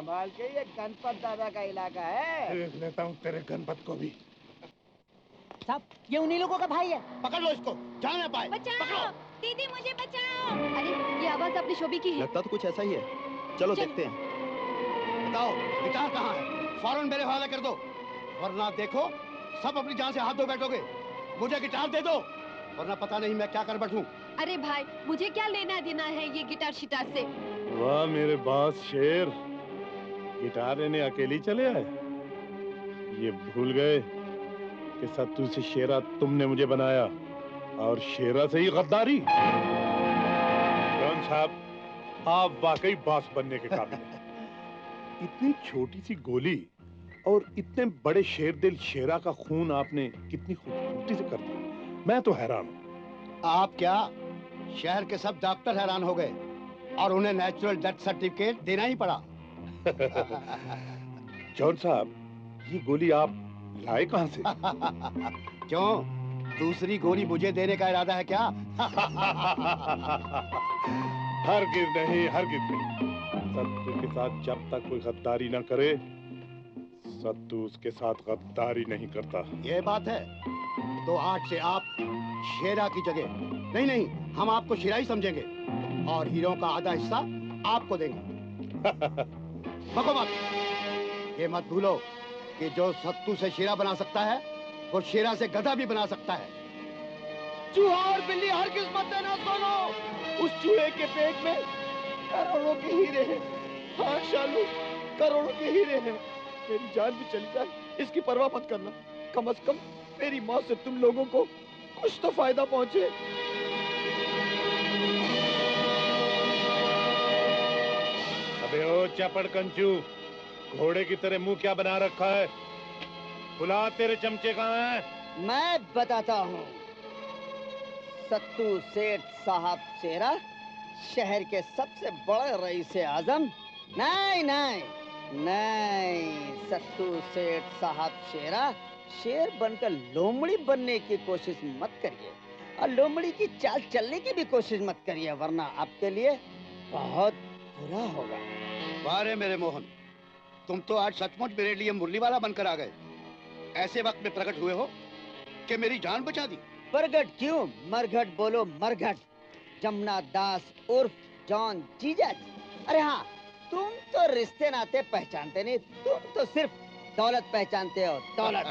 संभाल के, ये गणपत दादा का इलाका है। देख लेता हूँ तेरे गणपत को भी। साहब, ये उन्हीं लोगों का भाई है। पकड़ लो इसको, जान ना पाए। बचाओ, दीदी मुझे बचाओ। अरे ये आवाज अपनी शोभी की है। लगता तो कुछ ऐसा ही है। चलो देखते हैं। बताओ गिटार कहाँ है? फौरन मेरे हवाले कर दो, वरना देखो सब अपनी जान से हाथ धो बैठोगे। मुझे गिटार दे दो, वरना पता नहीं मैं क्या कर बैठूं। अरे भाई, मुझे क्या लेना देना है ये गिटार शिटार से? वाह मेरे बास शेर, गिटार लेने अकेली चले आए। ये भूल गए कि सत्तू से शेरा तुमने मुझे बनाया और शेरा से ही गद्दारी। जॉन साहब, आप वाकई बास बनने के काबिल हैं। इतनी छोटी सी गोली और इतने बड़े शेर दिल शेरा का खून आपने कितनी खूबसूरती से कर दिया, मैं तो हैरान हूँ। आप क्या, शहर के सब डॉक्टर हैरान हो गए और उन्हें नेचुरल डेथ सर्टिफिकेट देना ही पड़ा। जॉन साहब, ये गोली आप लाए कहाँ से? क्यों, दूसरी गोली मुझे देने का इरादा है क्या? हरगिज नहीं, हरगिज नहीं। सत्तू के साथ जब तक कोई गद्दारी न करे, सत्तू उसके साथ गद्दारी नहीं करता। ये बात है तो आज से आप शेरा की जगह, नहीं, हम आपको शेरा ही समझेंगे और हीरो का आधा हिस्सा आपको देंगे। बको मत, ये मत भूलो कि जो सत्तू से शेरा बना सकता है, वो शेरा से गधा भी बना सकता है। चूहा और बिल्ली हर किस्मत देना सुनो। उस चूहे के पेट में करोड़ों के हीरे हैं। हाँ शालू, करोड़ों के हीरे हैं। मेरी जान भी चली जाए, इसकी परवाह मत करना। कम से कम मेरी मौत से तुम लोगों को कुछ तो फायदा पहुंचे। अबे ओ चपड़ कंचू, घोड़े की तरह मुंह क्या बना रखा है? बुला, तेरे चमचे कहाँ हैं? मैं बताता हूँ। सत्तू सेठ साहब शेरा, शहर के सबसे बड़े रईस आजम। नहीं, सत्तू सेठ साहब शेरा, शेर बनकर लोमड़ी बनने की कोशिश मत करिए और लोमड़ी की चाल चलने की भी कोशिश मत करिए, वरना आपके लिए बहुत बुरा होगा। वारे मेरे मोहन, तुम तो आज सचमुच मेरे लिए मुरली वाला बनकर आ गए। ऐसे वक्त में प्रकट हुए हो कि मेरी जान बचा दी। प्रगट क्यों, मरघट बोलो, मरघट। जमुना दास उर्फ जॉन जीजा जी। अरे हाँ, तुम तो रिश्ते नाते पहचानते नहीं, तुम तो सिर्फ दौलत पहचानते हो, दौलत।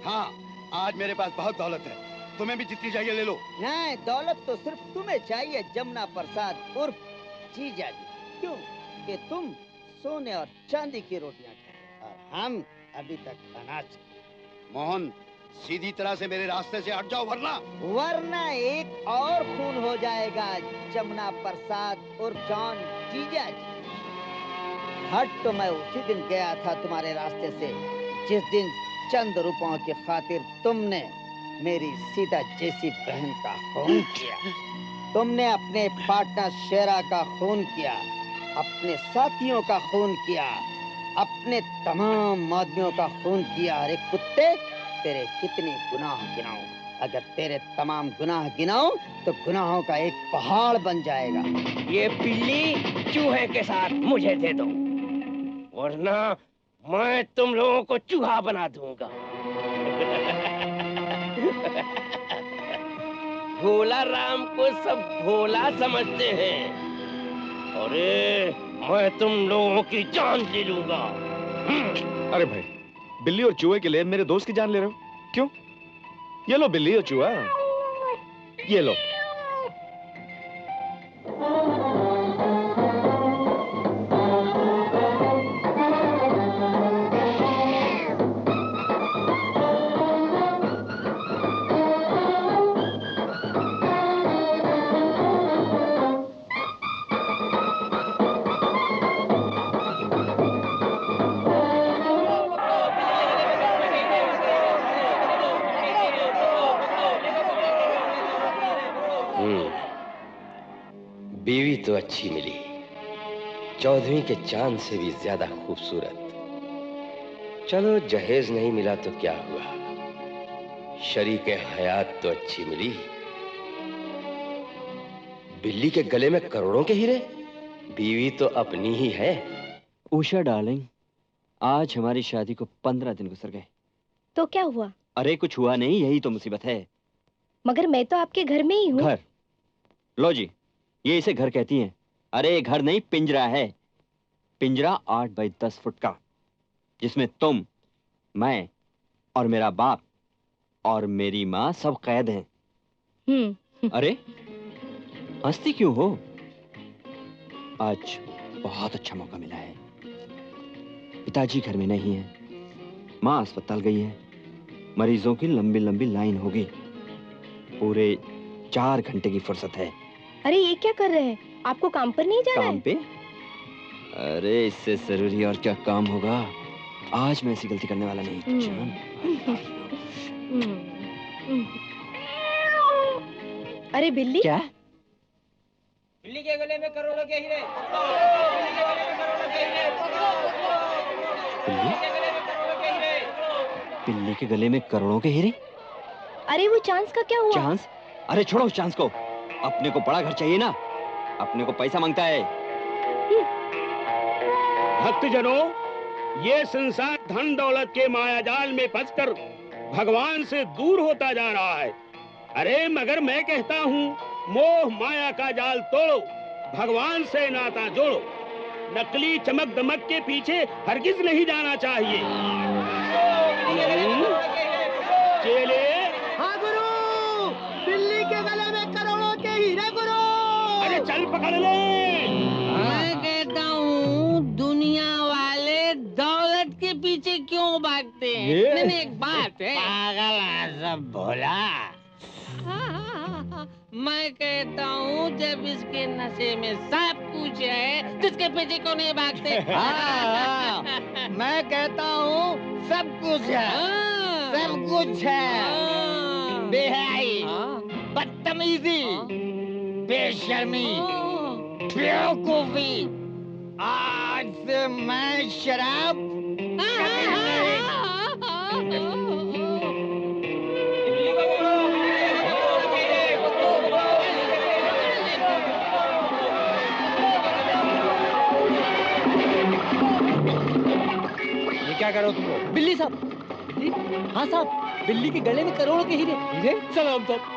हाँ, आज मेरे पास बहुत दौलत है, तुम्हें भी जितनी चाहिए ले लो। नहीं, दौलत तो सिर्फ तुम्हें चाहिए, जमुना प्रसाद उर्फ जीजा जी। क्यों कि तुम सोने और चांदी की रोटियां खाते और हम अभी तक अनाज। मोहन, सीधी तरह से मेरे रास्ते से हट जाओ, वरना एक और खून हो जाएगा, जमुना प्रसाद और जॉन जीजा जी। हट तो मैं उसी दिन गया था तुम्हारे रास्ते से, जिस दिन चंद रुपयों की खातिर तुमने मेरी सीता जैसी बहन का खून किया। तुमने अपने पार्टनर शेरा का खून किया, अपने साथियों का खून किया, अपने तमाम आदमियों का खून किया। अरे कुत्ते, तेरे कितने गुनाह गिनाऊं? अगर तेरे तमाम गुनाह गिनाऊं तो गुनाहों का एक पहाड़ बन जाएगा। ये बिल्ली चूहे के साथ मुझे दे दो, वरना मैं तुम लोगों को चूहा बना दूंगा। भोला राम को सब भोला समझते हैं, अरे मैं तुम लोगों की जान ले लूंगा। अरे भाई, बिल्ली और चूहे के लिए मेरे दोस्त की जान ले रहे हो? क्यों? ये लो बिल्ली और चूहा, ये लो। बीवी तो अच्छी मिली, चौधरी के चांद से भी ज्यादा खूबसूरत। चलो जहेज नहीं मिला तो क्या हुआ, शरीके हयात तो अच्छी मिली। बिल्ली के गले में करोड़ों के हीरे, बीवी तो अपनी ही है। उषा डार्लिंग, आज हमारी शादी को 15 दिन गुजर गए। तो क्या हुआ? अरे कुछ हुआ नहीं, यही तो मुसीबत है। मगर मैं तो आपके घर में ही हूँ। घर? लो जी, ये इसे घर कहती हैं। अरे ये घर नहीं, पिंजरा है। पिंजरा 8 बाई 10 फुट का, जिसमें तुम, मैं और मेरा बाप और मेरी माँ सब कैद हैं। अरे हंसती क्यों हो? आज बहुत अच्छा मौका मिला है। पिताजी घर में नहीं है, माँ अस्पताल गई है, मरीजों की लंबी लंबी लाइन होगी। पूरे 4 घंटे की फुर्सत है। अरे ये क्या कर रहे हैं? आपको काम पर नहीं जाना काम पे? अरे इससे जरूरी और क्या काम होगा। आज मैं ऐसी गलती करने वाला नहीं जान। अरे बिल्ली? क्या? बिल्ली के गले में करोड़ों के हीरे। बिल्ली के गले में करोड़ों के हीरे? अरे वो चांस का क्या हुआ? चांस? अरे छोड़ो उस चांस को, अपने को बड़ा घर चाहिए ना, अपने को पैसा मांगता है। भक्तजनों, ये संसार धन दौलत के मायाजाल में फंसकर भगवान से दूर होता जा रहा है। अरे मगर मैं कहता हूँ, मोह माया का जाल तोड़ो, भगवान से नाता जोड़ो। नकली चमक दमक के पीछे हरगिज नहीं जाना चाहिए। चेले। हाँ गुरु, बिल्ली के गले में करोड़ों के हीरे गुरु। अरे चल पकड़ ले। मैं कहता हूँ, दुनिया वाले दौलत के पीछे क्यों भागते हैं? मैंने एक बात है, पागल सब भोला। मैं कहता हूँ, जब इसके नशे में सब कुछ है, जिसके पीछे क्यों नहीं भागते? मैं कहता हूँ सब कुछ है, सब कुछ है। बेहयाई, बदतमीजी, बेशर्मी, बेवकूफी। आज से मैं शराब कभी नहीं। क्या करो तुम लोग? बिल्ली साहब। बिल्ली? हाँ साहब, बिल्ली के गले में करोड़ों के हीरे। हीरे? चलो हम सब।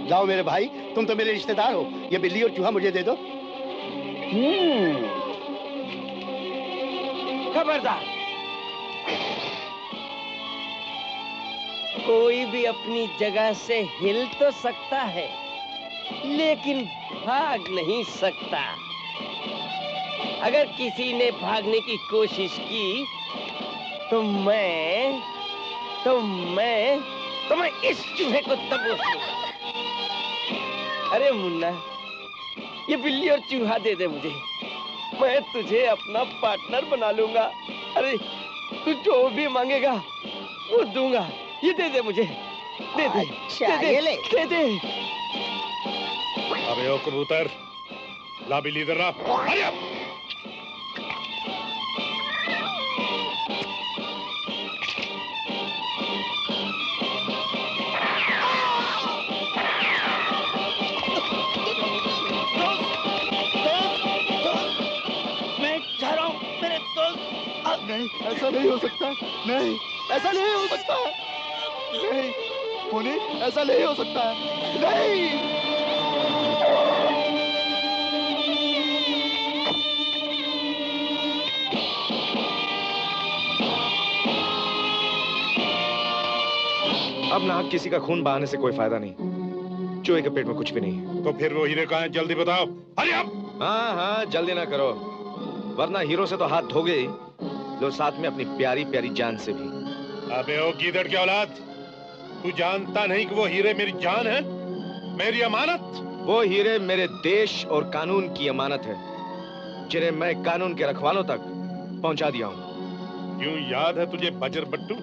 लाओ मेरे भाई, तुम तो मेरे रिश्तेदार हो, ये बिल्ली और चूहा मुझे दे दो। खबरदार, कोई भी अपनी जगह से हिल तो सकता है, लेकिन भाग नहीं सकता। अगर किसी ने भागने की कोशिश की तो मैं इस चूहे को दबोच लूंगा। अरे मुन्ना, ये बिल्ली और चूहा दे दे मुझे, मैं तुझे अपना पार्टनर बना लूंगा। अरे तू जो भी मांगेगा वो दूंगा। ये दे दे मुझे, दे दे। अच्छा, दे ये ले। दे दे। अबे ओ कबूतर, ला बिल्ली इधर ला। Hurry up. नहीं, ऐसा नहीं हो सकता। नहीं, ऐसा नहीं हो सकता। नहीं, मुनी, ऐसा नहीं हो सकता। नहीं। अब ना किसी का खून बहाने से कोई फायदा नहीं। चूहे के पेट में कुछ भी नहीं है। तो फिर वो हीरे कहाँ हैं? जल्दी बताओ। Hurry up. हाँ हाँ, जल्दी ना करो, वरना हीरो से तो हाथ धोगे ही, लो साथ में अपनी प्यारी प्यारी जान से भी। अबे ओ गीदड़ की औलाद, तू जानता नहीं कि वो हीरे मेरी जान है, मेरी अमानत? वो हीरे मेरे देश और कानून की अमानत है, जिन्हें मैं कानून के रखवालों तक पहुंचा दिया हूं। यूं याद है तुझे बजर बट्टू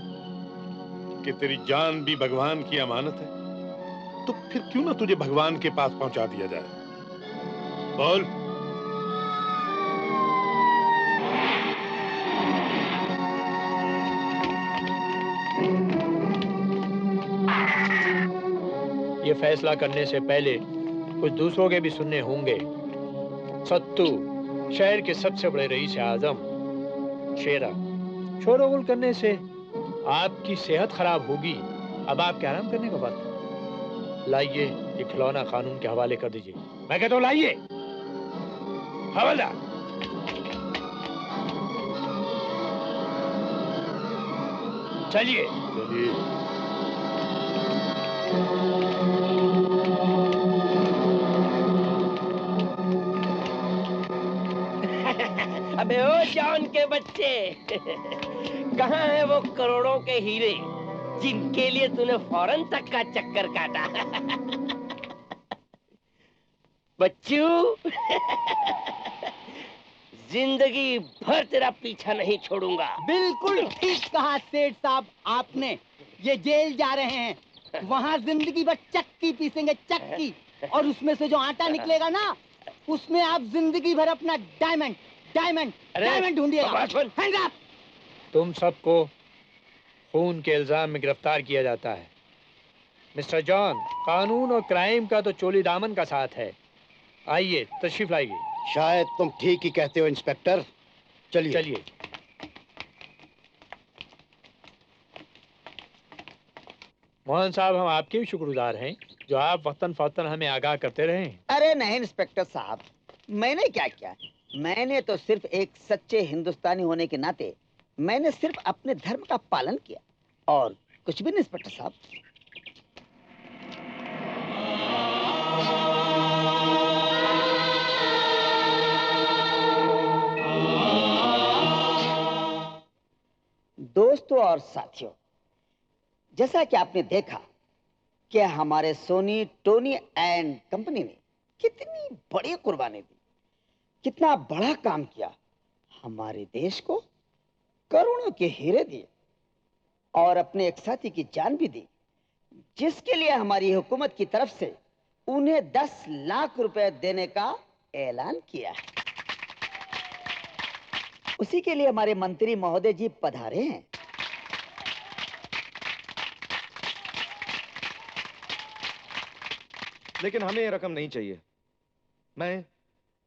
कि तेरी जान भी भगवान की अमानत है? तो फिर क्यों ना तुझे भगवान के पास पहुंचा दिया जाए? बोल। ये फैसला करने से पहले कुछ दूसरों के भी सुनने होंगे। सत्तू, शहर के सबसे बड़े रईस आजम, शेरा, शोरगुल करने से आपकी सेहत खराब होगी। अब आपके आराम करने का वक्त। लाइए ये खिलौना कानून के हवाले कर दीजिए। मैं कहता हूँ लाइए। हवाला। चलिए चलिए। अबे ओ जॉन के बच्चे, कहाँ है वो करोड़ों के हीरे जिनके लिए तूने फॉरेन तक का चक्कर काटा? बच्चू, जिंदगी भर तेरा पीछा नहीं छोड़ूंगा। बिल्कुल ठीक कहा सेठ साहब आपने। ये जेल जा रहे हैं, वहाँ जिंदगी भर चक्की पीसेंगे, चक्की। और उसमें से जो आटा निकलेगा ना, उसमें आप जिंदगी भर अपना डायमंड डायमंड डायमंड ढूंढिएगा। तुम सबको खून के इल्जाम में गिरफ्तार किया जाता है। मिस्टर जॉन, कानून और क्राइम का तो चोली दामन का साथ है। आइए तशरीफ लाइए। शायद तुम ठीक ही कहते हो इंस्पेक्टर। चलिए चलिए। मोहन साहब, हम आपके भी शुक्रगुजार हैं जो आप वक्तन फौक्तन हमें आगाह करते रहे। अरे नहीं इंस्पेक्टर साहब, मैंने क्या किया? मैंने तो सिर्फ एक सच्चे हिंदुस्तानी होने के नाते मैंने सिर्फ अपने धर्म का पालन किया और कुछ भी नहीं इंस्पेक्टर साहब। दोस्तों और साथियों, जैसा कि आपने देखा कि हमारे सोनी, टोनी एंड कंपनी ने कितनी बड़ी कुर्बानी दी, कितना बड़ा काम किया, हमारे देश को करोड़ों के हीरे दिए और अपने एक साथी की जान भी दी, जिसके लिए हमारी हुकूमत की तरफ से उन्हें 10 लाख रुपए देने का ऐलान किया है। उसी के लिए हमारे मंत्री महोदय जी पधारे हैं। लेकिन हमें ये रकम नहीं चाहिए। मैं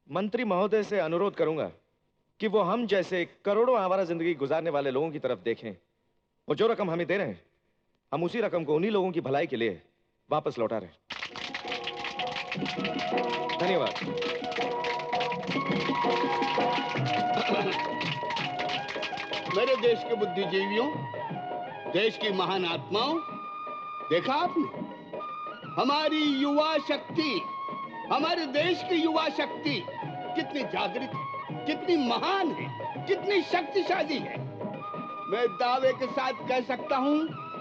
मंत्री महोदय से अनुरोध करूंगा कि वो हम जैसे करोड़ों आवारा जिंदगी गुजारने वाले लोगों की तरफ देखें और जो रकम हमें दे रहे हैं, हम उसी रकम को उन्हीं लोगों की भलाई के लिए वापस लौटा रहे हैं। धन्यवाद। मेरे देश के बुद्धिजीवियों, देश की महान आत्माओं, देखा आपने हमारी युवा शक्ति, हमारे देश की युवा शक्ति कितनी जागृत है, कितनी महान है, कितनी शक्तिशाली है। मैं दावे के साथ कह सकता हूं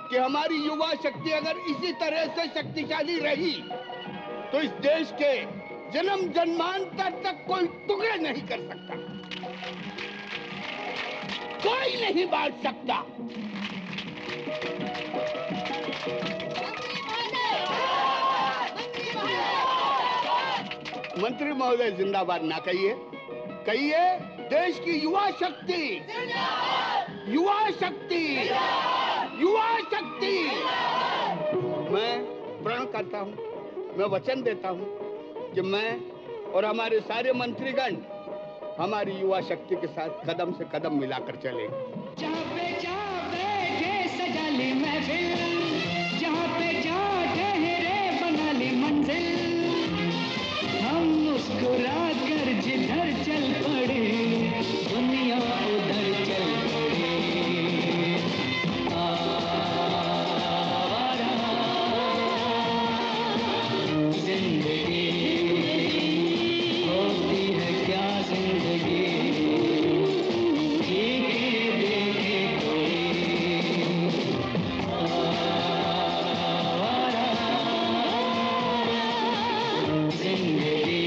कि हमारी युवा शक्ति अगर इसी तरह से शक्तिशाली रही तो इस देश के जन्म जन्मांतर तक कोई टुकड़े नहीं कर सकता, कोई नहीं बांट सकता। मंत्री महोदय जिंदाबाद ना कहिए, कहिए देश की युवा शक्ति, युवा शक्ति, युवा शक्ति। मैं प्रण करता हूँ, मैं वचन देता हूँ कि मैं और हमारे सारे मंत्रीगण हमारी युवा शक्ति के साथ कदम से कदम मिलाकर चलेंगे। जहाँ पे जा बैठे सजा ली महफिल, जहाँ पे जा ठहरे बना ली मंजिल, हम मुस्कुरा कर जिधर चल पड़े दुनिया उधर चल पड़े। आवारा जिंदगी होती है क्या जिंदगी, जीके देखे कोई। आवारा जिंदगी, जिंदगी।